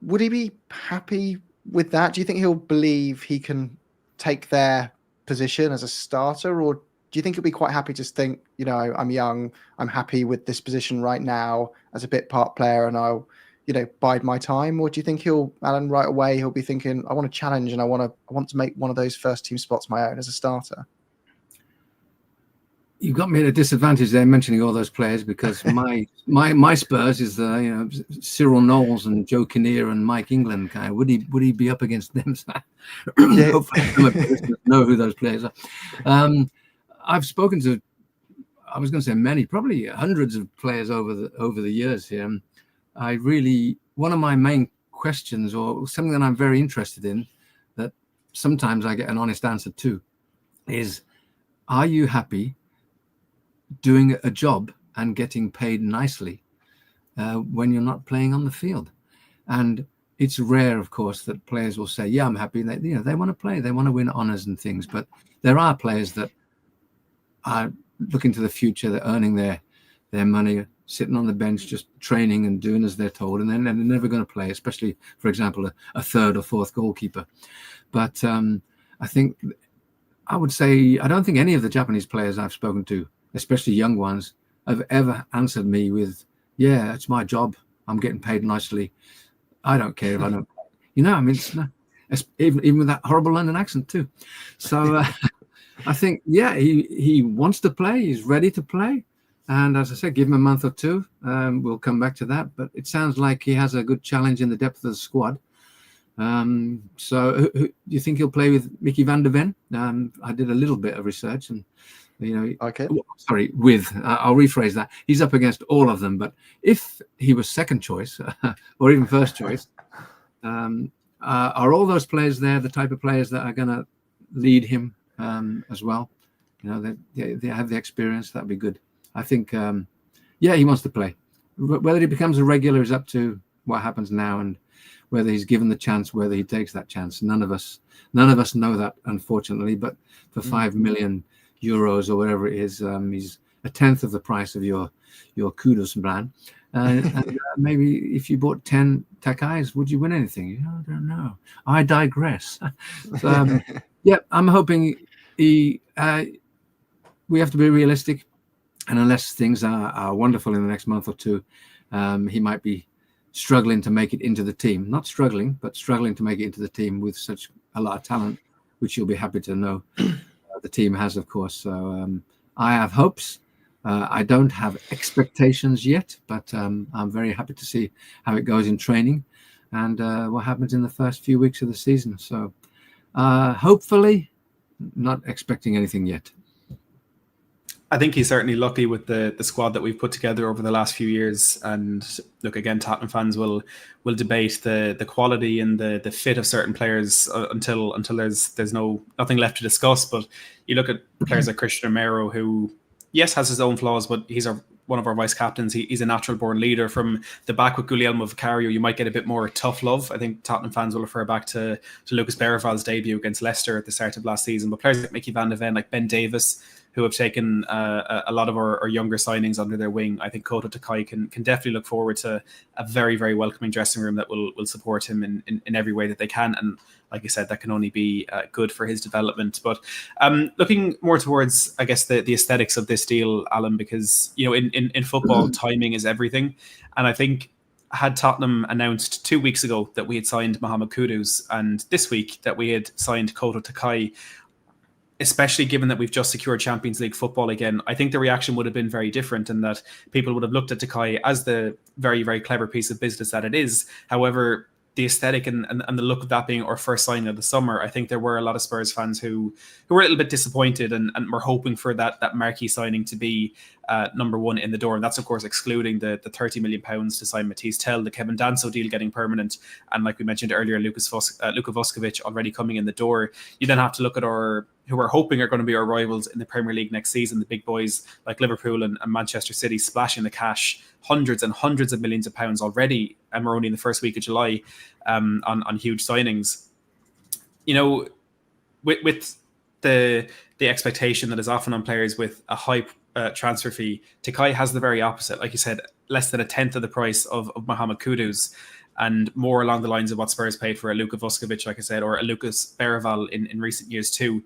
Would he be happy with that? Do you think he'll believe he can take their position as a starter, or do you think he'll be quite happy to just think, I'm young, I'm happy with this position right now as a bit part player, and I'll, bide my time? Or do you think Alan, right away he'll be thinking, I want to challenge and I want to make one of those first team spots my own as a starter? You got me at a disadvantage there mentioning all those players, because my Spurs is Cyril Knowles and Joe Kinnear and Mike England guy. Would he be up against them? Yeah. Hopefully know who those players are. I've spoken to, I was going to say many, probably hundreds of players over the years here. One of my main questions, or something that I'm very interested in, that sometimes I get an honest answer to, is, are you happy doing a job and getting paid nicely when you're not playing on the field? And it's rare, of course, that players will say, yeah, I'm happy. They want to play, they want to win honors and things. But there are players that are looking to the future, they're earning their money, sitting on the bench, just training and doing as they're told, and then they're never going to play, especially, for example, a 3rd or 4th goalkeeper. But I would say, I don't think any of the Japanese players I've spoken to, especially young ones, have ever answered me with, yeah, it's my job, I'm getting paid nicely, I don't care if I don't play. It's even with that horrible London accent too. So I think, yeah, he wants to play, he's ready to play, and as I said, give him a month or 2, we'll come back to that. But it sounds like he has a good challenge in the depth of the squad. So do you think he'll play with Mickey van der Ven? I did a little bit of research, and okay. I'll rephrase that. He's up against all of them, but if he was 2nd choice or even 1st choice, are all those players there the type of players that are going to lead him as well. You know, they have the experience. That'd be good. I think, he wants to play. Whether he becomes a regular is up to what happens now, and whether he's given the chance, whether he takes that chance. None of us know that, unfortunately. But for 5 million euros or whatever it is, he's a tenth of the price of your Kudus man. And maybe if you bought 10 Takais, would you win anything? I don't know. I digress. So, I'm hoping we have to be realistic, and unless things are wonderful in the next month or two, he might be struggling to make it into the team. Not struggling, but struggling to make it into the team with such a lot of talent, which you'll be happy to know the team has, of course. So I have hopes. I don't have expectations yet, but I'm very happy to see how it goes in training and what happens in the first few weeks of the season. So hopefully, not expecting anything yet. I think he's certainly lucky with the squad that we've put together over the last few years. And look, again, Tottenham fans will debate the quality and the fit of certain players until there's nothing left to discuss. But you look at players like Christian Romero, who, yes, has his own flaws, but he's one of our vice captains. He's a natural born leader. From the back with Guglielmo Vicario, you might get a bit more tough love. I think Tottenham fans will refer back to Lucas Bergval's debut against Leicester at the start of last season. But players like Mickey van de Ven, like Ben Davis, who have taken a lot of our younger signings under their wing. I think Kota Takai can definitely look forward to a very, very welcoming dressing room that will support him in every way that they can. And like you said, that can only be good for his development. But looking more towards, I guess, the aesthetics of this deal, Alan, because, you know, in football, timing is everything. And I think had Tottenham announced 2 weeks ago that we had signed Mohammed Kudus, and this week that we had signed Kota Takai, especially given that we've just secured Champions League football again, I think the reaction would have been very different, and that people would have looked at Takai as the very, very clever piece of business that it is. However, the aesthetic and the look of that being our first signing of the summer, I think there were a lot of Spurs fans who were a little bit disappointed and were hoping for that marquee signing to be number one in the door. And that's, of course, excluding the £30 million to sign Matisse Tell, the Kevin Danso deal getting permanent, and like we mentioned earlier, Luka Vuskovic already coming in the door. You then have to look at who we're hoping are going to be our rivals in the Premier League next season, the big boys like Liverpool and Manchester City, splashing the cash, hundreds and hundreds of millions of pounds already, and we're only in the first week of July on huge signings. You know, with the expectation that is often on players with a high transfer fee, Takai has the very opposite. Like you said, less than a tenth of the price of Mohammed Kudus, and more along the lines of what Spurs paid for a Luka Vuskovic, like I said, or a Lucas Bergval in recent years too.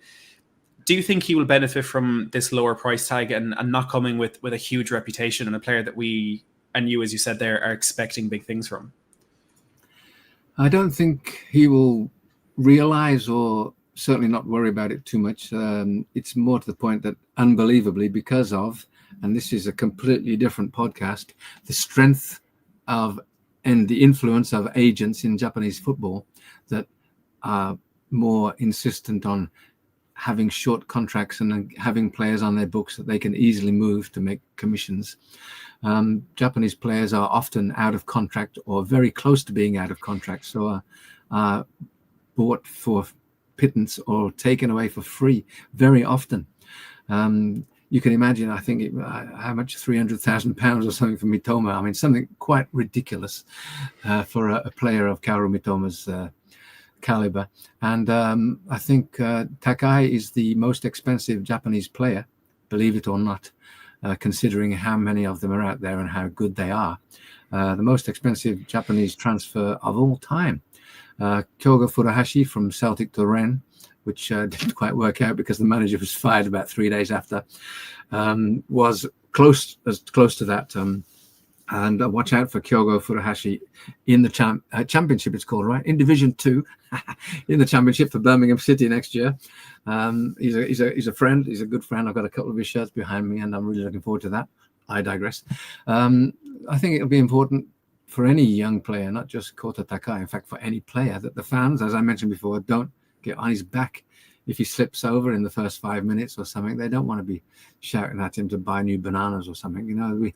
Do you think he will benefit from this lower price tag and not coming with a huge reputation, and a player that we, and you, as you said there, are expecting big things from? I don't think he will realise, or certainly not worry about it too much. It's more to the point that, unbelievably, because of, and this is a completely different podcast, the strength of and the influence of agents in Japanese football that are more insistent on having short contracts and having players on their books that they can easily move to make commissions. Japanese players are often out of contract or very close to being out of contract, so are bought for pittance or taken away for free very often. You can imagine, I think, how much, £300,000 or something for Mitoma. I mean, something quite ridiculous for a player of Kaoru Mitoma's caliber. And I think Takai is the most expensive Japanese player, believe it or not, considering how many of them are out there and how good they are. The most expensive Japanese transfer of all time. Kyogo Furuhashi from Celtic to Rennes, which didn't quite work out because the manager was fired about 3 days after, was close to that. And watch out for Kyogo Furuhashi in the championship, it's called, right? In Division 2, in the championship for Birmingham City next year. He's a friend. He's a good friend. I've got a couple of his shirts behind me, and I'm really looking forward to that. I digress. I think it'll be important for any young player, not just Kota Takai, in fact, for any player, that the fans, as I mentioned before, don't get on his back if he slips over in the first 5 minutes or something. They don't want to be shouting at him to buy new bananas or something. You know,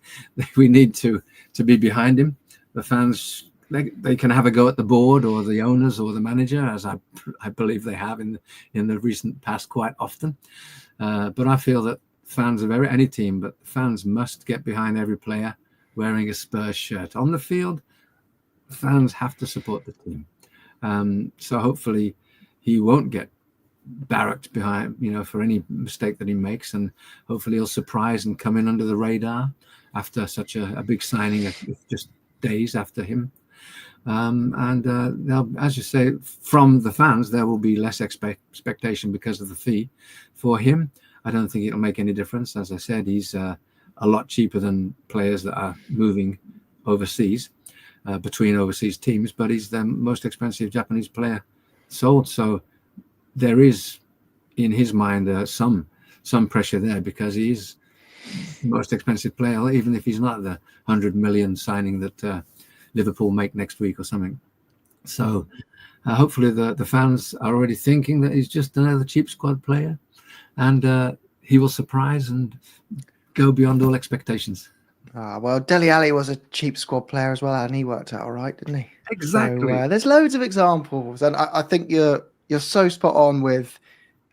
we need to be behind him. The fans they can have a go at the board or the owners or the manager, as I believe they have in the recent past quite often. But I feel that fans of any team, but fans must get behind every player wearing a Spurs shirt. On the field, fans have to support the team. So hopefully he won't get barracked behind, for any mistake that he makes, and hopefully he'll surprise and come in under the radar after such a big signing just days after him. As you say, from the fans, there will be less expectation because of the fee. For him, I don't think it'll make any difference. As I said, he's a lot cheaper than players that are moving overseas, between overseas teams, but he's the most expensive Japanese player sold. So there is, in his mind, some pressure there, because he is the most expensive player, even if he's not the 100 million signing that Liverpool make next week or something. So hopefully the fans are already thinking that he's just another cheap squad player, and he will surprise and go beyond all expectations. Well, Dele Alli was a cheap squad player as well, and he worked out all right, didn't he? Exactly. So, there's loads of examples, and I think you're so spot on with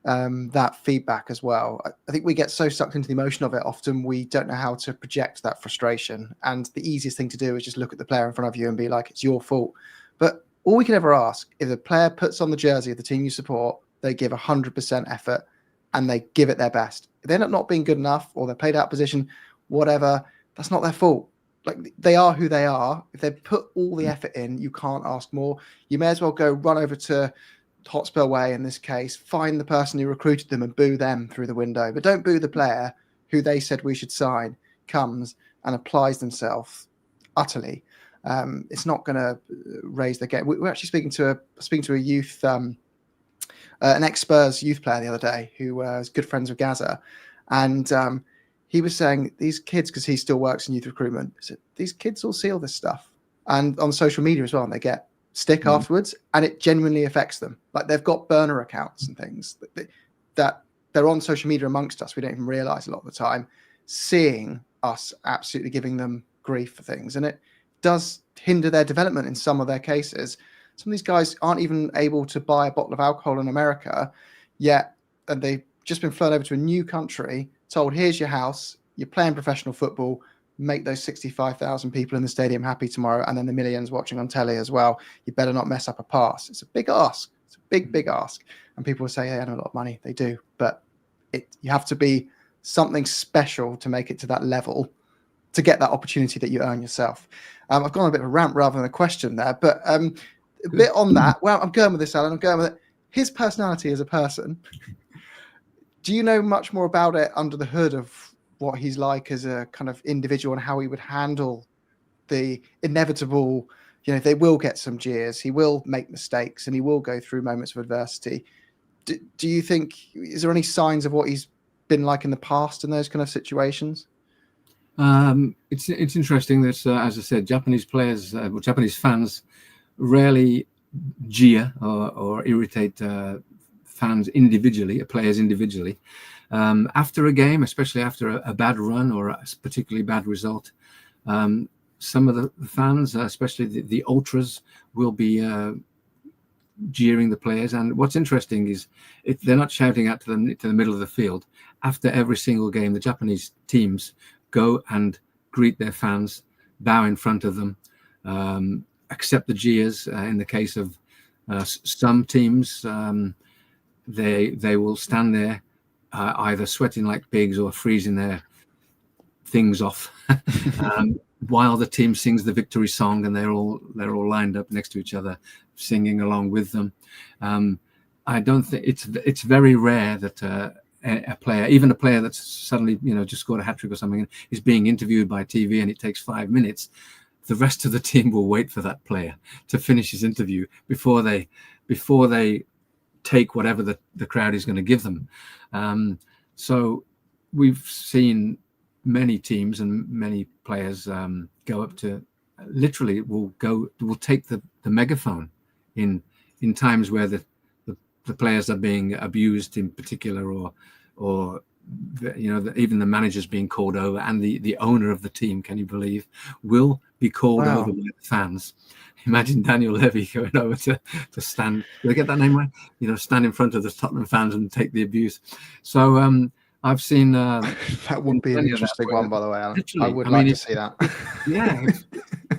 that feedback as well. I think we get so sucked into the emotion of it. Often we don't know how to project that frustration, and the easiest thing to do is just look at the player in front of you and be like, it's your fault. But all we can ever ask, if a player puts on the jersey of the team you support, they give 100% effort and they give it their best. If they end up not being good enough, or they're played out of position, whatever, that's not their fault. Like, they are who they are. If they put all the effort in, you can't ask more. You may as well go run over to Hotspur Way, in this case, find the person who recruited them and boo them through the window. But don't boo the player who they said we should sign, comes and applies themselves utterly. It's not going to raise the game. We're actually speaking to a youth, an ex-Spurs youth player the other day who was good friends with Gaza, and he was saying these kids, because he still works in youth recruitment, said these kids all see all this stuff, and on social media as well, and they get stick afterwards, and it genuinely affects them. Like, they've got burner accounts and things that they're on social media amongst us. We don't even realize a lot of the time, seeing us absolutely giving them grief for things, and it does hinder their development in some of their cases. Some of these guys aren't even able to buy a bottle of alcohol in America yet, and they've just been flown over to a new country, told, here's your house, you're playing professional football, make those 65,000 people in the stadium happy tomorrow, and then the millions watching on telly as well. You better not mess up a pass. It's a big ask. It's a big ask. And people will say, hey, I know a lot of money. They do. But you have to be something special to make it to that level, to get that opportunity that you earn yourself. I've gone on a bit of a rant rather than a question there, but a bit on that. Well, I'm going with this, Alan. I'm going with it. His personality as a person. Do you know much more about it under the hood of what he's like as a kind of individual, and how he would handle the inevitable, they will get some jeers, he will make mistakes, and he will go through moments of adversity. Do you think, is there any signs of what he's been like in the past in those kind of situations? It's interesting that, as I said, Japanese players, Japanese fans rarely jeer or irritate fans individually, players individually. After a game, especially after a bad run or a particularly bad result, some of the fans, especially the ultras, will be jeering the players. And what's interesting is they're not shouting out to the middle of the field. After every single game, the Japanese teams go and greet their fans, bow in front of them, accept the jeers. In the case of some teams, they will stand there either sweating like pigs or freezing their things off while the team sings the victory song, and they're all lined up next to each other, singing along with them. I don't think it's very rare that a player, even a player that's suddenly just scored a hat-trick or something, is being interviewed by TV and it takes 5 minutes. The rest of the team will wait for that player to finish his interview before they take whatever the crowd is going to give them. So we've seen many teams and many players go up to, literally will take the megaphone in times where the players are being abused in particular, or even the managers being called over, and the owner of the team, can you believe, will be called over by the fans. Imagine Daniel Levy going over to stand. Did I get that name right? Stand in front of the Tottenham fans and take the abuse. So I've seen that would be an interesting one, by the way, Alan. I would like to see that. Yeah,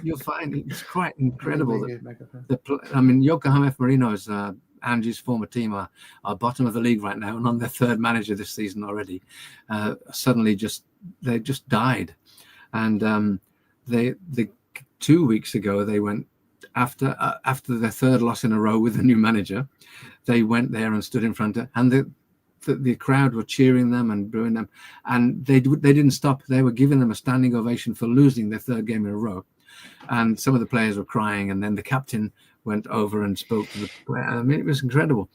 you'll find it's quite incredible. Yokohama F. Marinos, Angie's former team, are bottom of the league right now and on their third manager this season already. Suddenly, they just died, and they 2 weeks ago they went after their third loss in a row with the new manager. They went there and stood in front of, and the crowd were cheering them and booing them, and they didn't stop. They were giving them a standing ovation for losing their third game in a row, and some of the players were crying, and then the captain went over and spoke to the player. I mean, it was incredible.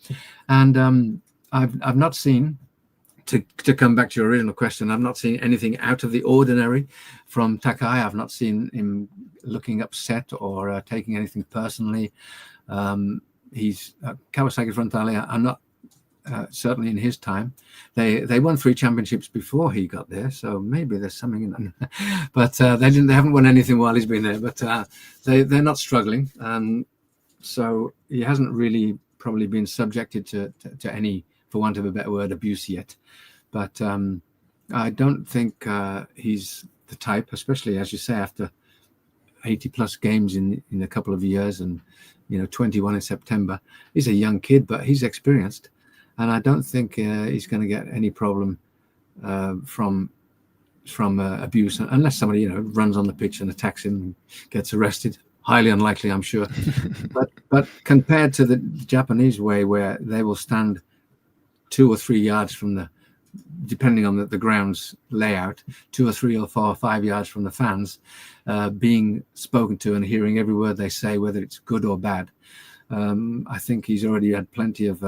And I've not seen, to come back to your original question, I've not seen anything out of the ordinary from Takai. I've not seen him looking upset or taking anything personally. He's Kawasaki Frontale are not certainly in his time. They won 3 championships before he got there, so maybe there's something in them. But they haven't won anything while he's been there. But they're not struggling. So he hasn't really probably been subjected to any, for want of a better word, abuse yet. But I don't think he's the type, especially, as you say, after 80 plus games in a couple of years, and 21 in September. He's a young kid, but he's experienced, and I don't think he's going to get any problem from abuse, unless somebody runs on the pitch and attacks him and gets arrested. Highly unlikely, I'm sure. but compared to the Japanese way, where they will stand 2 or 3 yards from depending on the ground's layout, 2 or 3 or 4 or 5 yards from the fans, being spoken to and hearing every word they say, whether it's good or bad. I think he's already had plenty of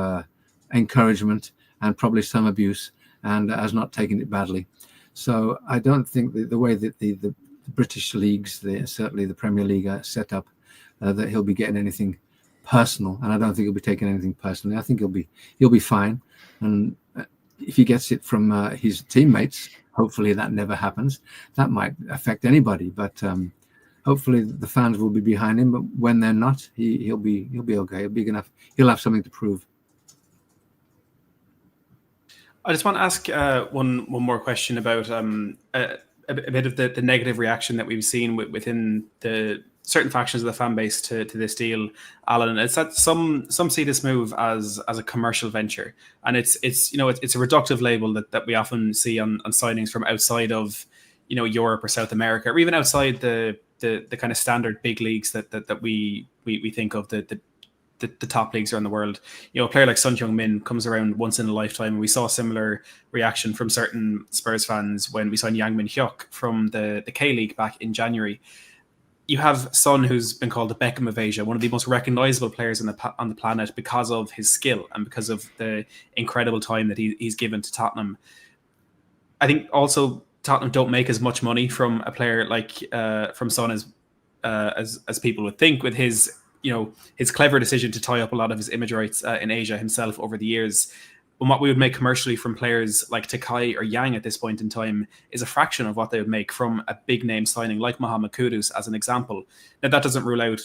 encouragement and probably some abuse, and has not taken it badly. So I don't think the way that the British leagues, certainly the Premier League, are set up, that he'll be getting anything personal, and I don't think he'll be taking anything personally. I think he'll be fine, and if he gets it from his teammates, hopefully that never happens. That might affect anybody, but hopefully the fans will be behind him. But when they're not, he'll be okay. He'll be enough. He'll have something to prove. I just want to ask one more question about a bit of the negative reaction that we've seen within the certain factions of the fan base to this deal, Alan. It's that some see this move as a commercial venture, and it's a reductive label that we often see on signings from outside of Europe or South America, or even outside the kind of standard big leagues that we think of, the top leagues around the world. A player like Son Heung-min comes around once in a lifetime, and we saw a similar reaction from certain Spurs fans when we signed Min-hyuk from the K League back in January. You have Son, who's been called the Beckham of Asia, one of the most recognizable players on the planet because of his skill and because of the incredible time that he's given to Tottenham. I think also Tottenham don't make as much money from a player like from Son as people would think, with his clever decision to tie up a lot of his image rights in Asia himself over the years. And what we would make commercially from players like Takai or Yang at this point in time is a fraction of what they would make from a big name signing like Mohammed Kudus, as an example. Now, that doesn't rule out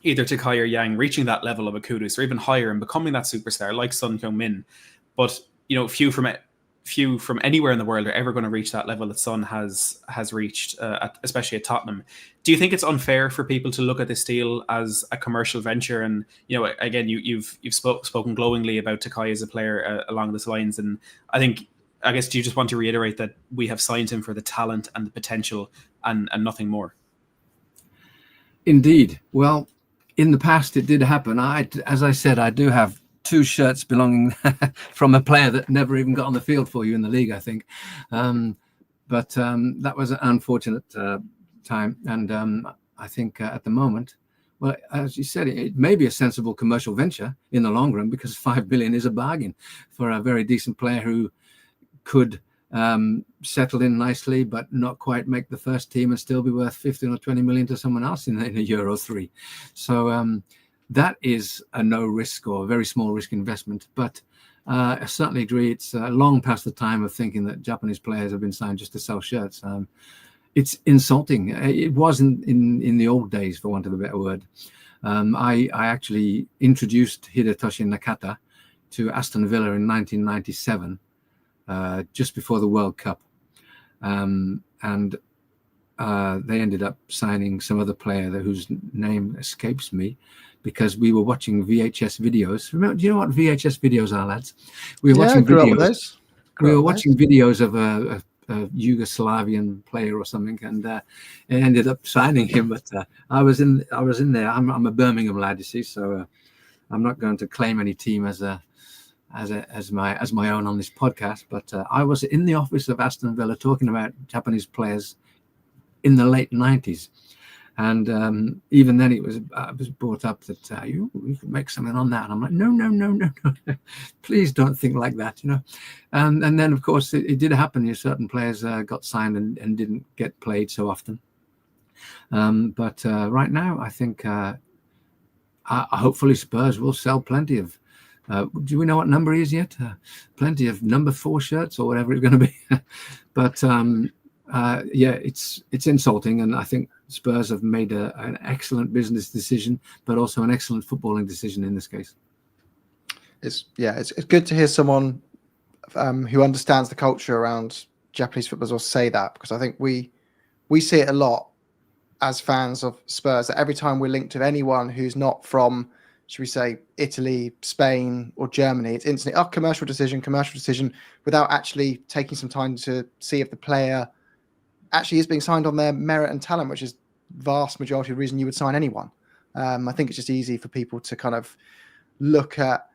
either Takai or Yang reaching that level of a Kudus, or even higher, and becoming that superstar like Son Heung-min. But few from anywhere in the world are ever going to reach that level that Son has reached, especially at Tottenham. Do you think it's unfair for people to look at this deal as a commercial venture? And again, you've spoken glowingly about Takai as a player along those lines, and I guess, do you just want to reiterate that we have signed him for the talent and the potential and nothing more? Indeed. Well, in the past it did happen. As I said, I do have 2 shirts belonging from a player that never even got on the field for you in the league, I think. But that was an unfortunate time. And I think at the moment, well, as you said, it may be a sensible commercial venture in the long run, because 5 billion is a bargain for a very decent player who could settle in nicely, but not quite make the first team and still be worth 15 or 20 million to someone else in a year or 3. So that is a no risk or a very small risk investment. But I certainly agree. It's long past the time of thinking that Japanese players have been signed just to sell shirts. It's insulting. It wasn't in the old days, for want of a better word. I actually introduced Hidetoshi Nakata to Aston Villa in 1997, just before the World Cup. And they ended up signing some other player whose name escapes me, because we were watching VHS videos. Remember, do you know what VHS videos are, lads? We were watching videos. We were watching videos of a Yugoslavian player or something, and it ended up signing him. But I was in there. I'm a Birmingham lad, you see, so I'm not going to claim any team as my own on this podcast. But I was in the office of Aston Villa talking about Japanese players in the late 90s. And even then, it was brought up that you could make something on that. And I'm like, no, please don't think like that, you know. And then, of course, it did happen. Certain players got signed and didn't get played so often. But right now, I think hopefully Spurs will sell plenty of. Do we know what number he is yet? Plenty of number 4 shirts or whatever it's going to be. But yeah, it's insulting, and I think Spurs have made an excellent business decision, but also an excellent footballing decision in this case. It's good to hear someone who understands the culture around Japanese football or say that, because I think we see it a lot as fans of Spurs, that every time we're linked to anyone who's not from, should we say, Italy, Spain, or Germany, it's instantly commercial decision, without actually taking some time to see if the player actually is being signed on their merit and talent, which is vast majority of the reason you would sign anyone. I think it's just easy for people to kind of look at,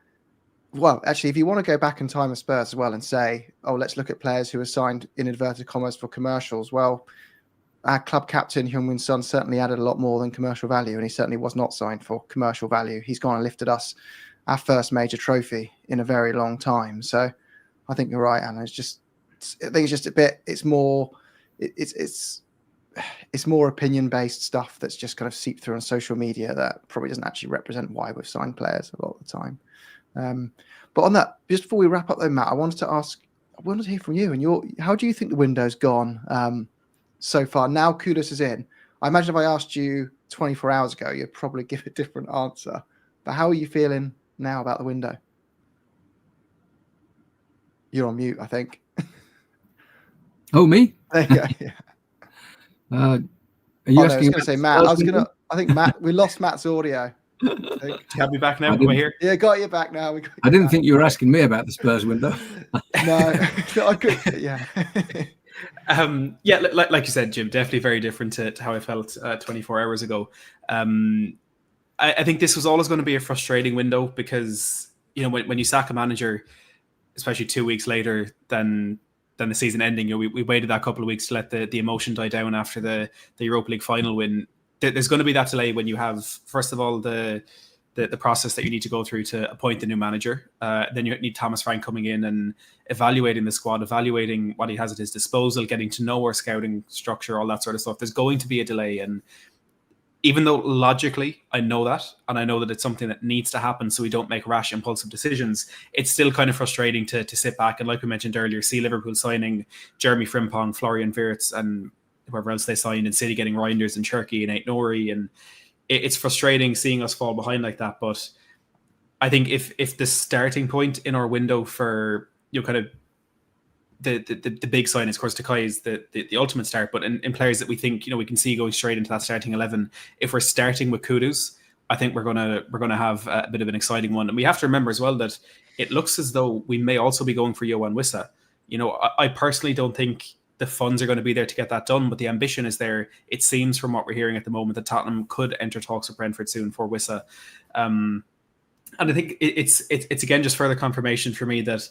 well, actually, if you want to go back in time with Spurs as well and say, oh, let's look at players who are signed in inverted commas for commercials. Well, our club captain, Heung-Min's son, certainly added a lot more than commercial value, and he certainly was not signed for commercial value. He's gone and lifted us our first major trophy in a very long time. So I think you're right, Anna. I think it's just a bit, it's more opinion-based stuff that's just kind of seeped through on social media that probably doesn't actually represent why we've signed players a lot of the time. But on that, just before we wrap up though, Matt, I wanted to hear from you, and how do you think the window's gone so far? Now Kudus is in. I imagine if I asked you 24 hours ago, you'd probably give a different answer. But how are you feeling now about the window? You're on mute, I think. Oh, me? There you go. Yeah. Are you asking? I was going to say Matt. I think Matt. We lost Matt's audio. Got me back now. Am I here? Yeah, got you back now. I didn't think you were asking me about the Spurs window. No, I could. Yeah. Yeah, like you said, Jim, definitely very different to how I felt 24 hours ago. I think this was always going to be a frustrating window because, you know, when you sack a manager, especially 2 weeks later than the season ending, you know, we waited that couple of weeks to let the emotion die down after the Europa League final win. There's going to be that delay when you have, first of all, the process that you need to go through to appoint the new manager. Then you need Thomas Frank coming in and evaluating the squad, evaluating what he has at his disposal, getting to know our scouting structure, all that sort of stuff. There's going to be a delay. And even though logically I know that, and I know that it's something that needs to happen so we don't make rash, impulsive decisions, it's still kind of frustrating to sit back and, like we mentioned earlier, see Liverpool signing Jeremy Frimpong, Florian Wirtz, and whoever else they signed, and City getting Reinders and Cherky and Aït-Nouri, and it's frustrating seeing us fall behind like that. But I think if the starting point in our window for, you know, kind of the big sign, of course, Takai is the ultimate start, but in players that we think, you know, we can see going straight into that starting 11, if we're starting with Kudus, I think we're gonna have a bit of an exciting one. And we have to remember as well that it looks as though we may also be going for Yohan Wissa. You know, I personally don't think the funds are going to be there to get that done, but the ambition is there. It seems from what we're hearing at the moment that Tottenham could enter talks with Brentford soon for Wissa. And I think it's again just further confirmation for me that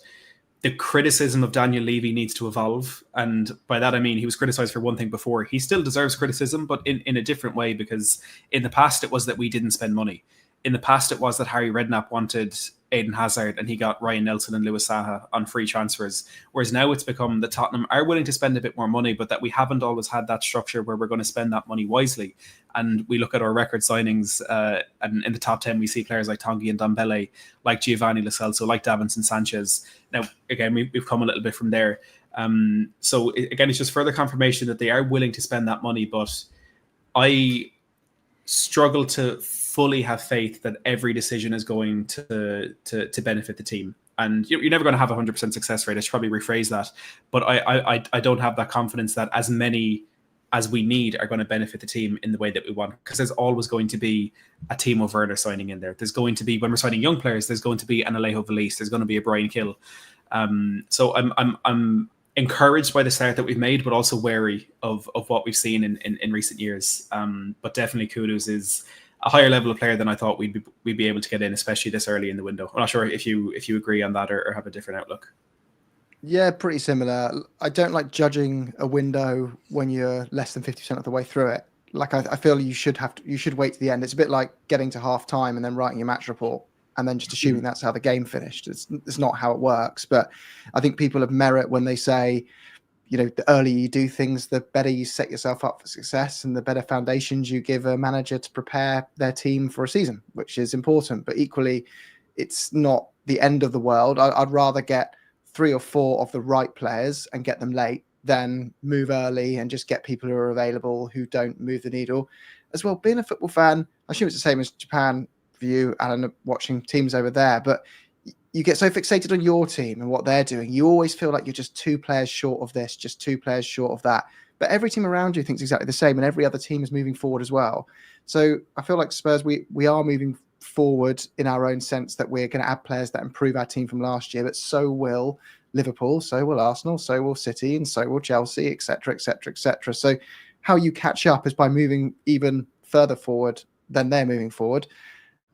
the criticism of Daniel Levy needs to evolve. And by that I mean he was criticised for one thing before. He still deserves criticism, but in a different way, because in the past it was that we didn't spend money. In the past it was that Harry Redknapp wanted Eden Hazard and he got Ryan Nelson and Lewis Saha on free transfers. Whereas now it's become that Tottenham are willing to spend a bit more money, but that we haven't always had that structure where we're going to spend that money wisely. And we look at our record signings, and in the top 10, we see players like Tanguy and Ndombele, like Giovanni Lo Celso, like Davinson Sanchez. Now, again, we've come a little bit from there. So again, it's just further confirmation that they are willing to spend that money, but I struggle to fully have faith that every decision is going to benefit the team. And you're never going to have a 100% success rate. I should probably rephrase that. But I don't have that confidence that as many as we need are going to benefit the team in the way that we want. Because there's always going to be a Timo Werner signing in there. There's going to be, when we're signing young players, there's going to be an Alejo Valise. There's going to be a Brian Kill. So I'm encouraged by the start that we've made, but also wary of what we've seen in recent years. But definitely Kudus is a higher level of player than I thought we'd be able to get in, especially this early in the window. I'm not sure if you agree on that or have a different outlook. Yeah, pretty similar. I don't like judging a window when you're less than 50% of the way through it. Like I feel you should wait to the end. It's a bit like getting to half time and then writing your match report and then just assuming that's how the game finished. It's not how it works. But I think people have merit when they say, the earlier you do things, the better you set yourself up for success and the better foundations you give a manager to prepare their team for a season, which is important. But equally, it's not the end of the world. I'd rather get 3 or 4 of the right players and get them late than move early and just get people who are available who don't move the needle. As well, being a football fan, I assume it's the same as Japan for you, Alan, watching teams over there, but you get so fixated on your team and what they're doing. You always feel like you're just 2 players short of this, just 2 players short of that. But every team around you thinks exactly the same, and every other team is moving forward as well. So I feel like Spurs, we are moving forward in our own sense that we're going to add players that improve our team from last year, but so will Liverpool, so will Arsenal, so will City, and so will Chelsea, etc., etc., etc. So how you catch up is by moving even further forward than they're moving forward.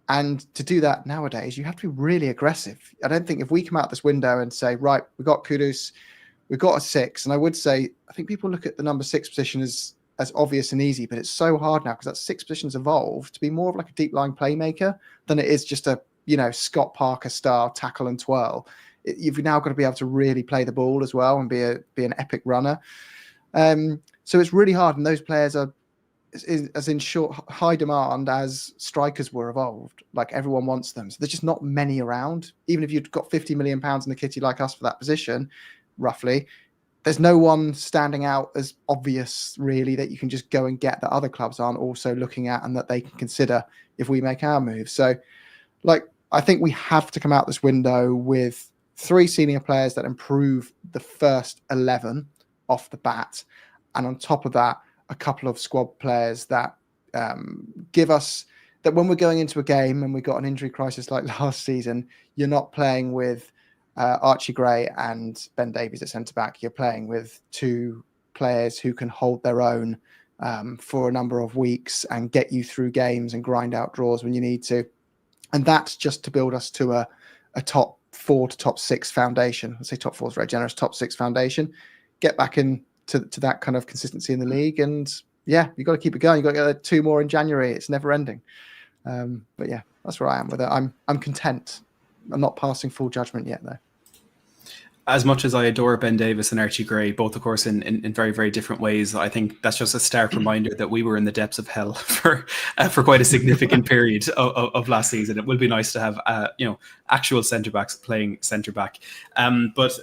And to do that nowadays, you have to be really aggressive. I don't think if we come out this window and say, right, we've got Kudus, we've got a 6. And I would say, I think people look at the number 6 position as obvious and easy, but it's so hard now because that 6 position's evolved to be more of like a deep lying playmaker than it is just a, Scott Parker style tackle and twirl. You've now got to be able to really play the ball as well and be an epic runner. So it's really hard. And those players are as in short, high demand as strikers were evolved. Like everyone wants them. So there's just not many around. Even if you've got £50 million in the kitty like us for that position, roughly, there's no one standing out as obvious really that you can just go and get that other clubs aren't also looking at and that they can consider if we make our move. So I think we have to come out this window with 3 senior players that improve the first 11 off the bat. And on top of that, a couple of squad players that give us that when we're going into a game and we've got an injury crisis like last season, you're not playing with Archie Gray and Ben Davies at centre-back. You're playing with 2 players who can hold their own for a number of weeks and get you through games and grind out draws when you need to. And that's just to build us to a top 4 to top 6 foundation. I'd say top 4 is very generous, top 6 foundation. Get back in to that kind of consistency in the league. And yeah, you've got to keep it going. You've got to get 2 more in January. It's never ending. But yeah, that's where I am with it. I'm content. I'm not passing full judgment yet, though. As much as I adore Ben Davies and Archie Gray, both, of course, in very, very different ways, I think that's just a stark reminder that we were in the depths of hell for quite a significant period of last season. It will be nice to have, actual centre-backs playing centre-back. But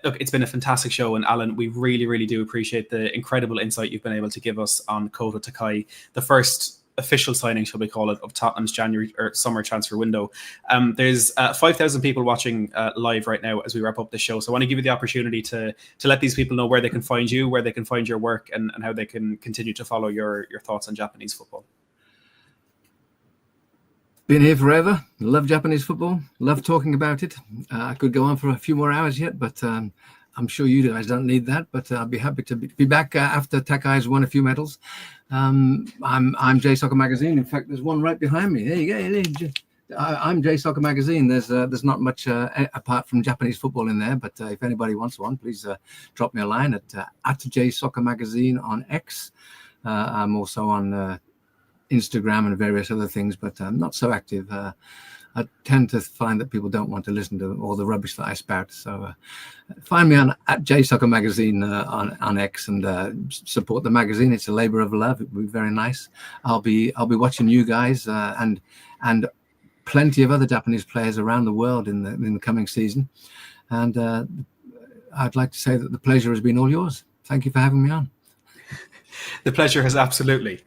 look, it's been a fantastic show. And Alan, we really, really do appreciate the incredible insight you've been able to give us on Kota Takai, the first official signing, shall we call it, of Tottenham's January or summer transfer window. There's 5,000 people watching live right now as we wrap up the show. So I want to give you the opportunity to let these people know where they can find you, where they can find your work, and how they can continue to follow your thoughts on Japanese football. Been here forever. Love Japanese football. Love talking about it. I could go on for a few more hours yet, but I'm sure you guys don't need that, but I'll be happy to be back after Takai's won a few medals. I'm J Soccer Magazine. In fact, there's one right behind me. There you go. I'm J Soccer Magazine. There's not much apart from Japanese football in there, but if anybody wants one, please drop me a line at J Soccer Magazine on X. I'm also on Instagram and various other things, but I'm not so active. I tend to find that people don't want to listen to all the rubbish that I spout. So find me on at JSoccer Magazine on X, and support the magazine. It's a labor of love. It would be very nice. I'll be watching you guys and plenty of other Japanese players around the world in the coming season. And I'd like to say that the pleasure has been all yours. Thank you for having me on. The pleasure has absolutely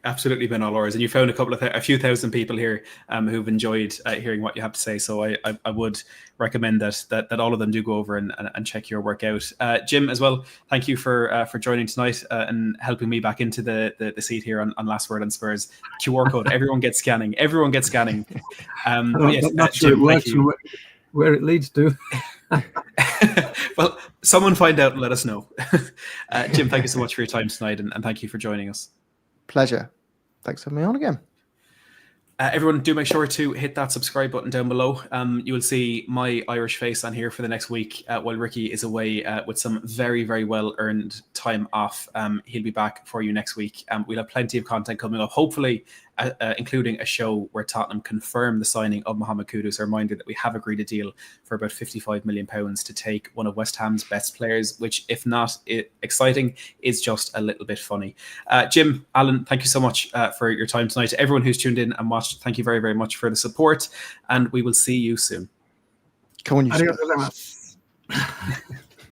been all ours, and you found a few thousand people here who've enjoyed hearing what you have to say. So I would recommend that all of them do go over and check your work out. Jim, as well, thank you for joining tonight and helping me back into the seat here on Last Word on Spurs. QR code. Everyone gets scanning. Yes, not sure Jim, it works where it leads to. Well, someone find out and let us know. Jim, thank you so much for your time tonight, and thank you for joining us. Pleasure. Thanks for having me on again. Everyone, do make sure to hit that subscribe button down below. You will see my Irish face on here for the next week while Ricky is away with some very, very well-earned time off. He'll be back for you next week. We'll have plenty of content coming up, hopefully including a show where Tottenham confirm the signing of Mohammed Kudus. A reminder that we have agreed a deal for about £55 million to take one of West Ham's best players, which, if not exciting, is just a little bit funny. Jim, Alan, thank you so much for your time tonight. To everyone who's tuned in and watched, thank you very, very much for the support, and we will see you soon. Come on, you. Adios.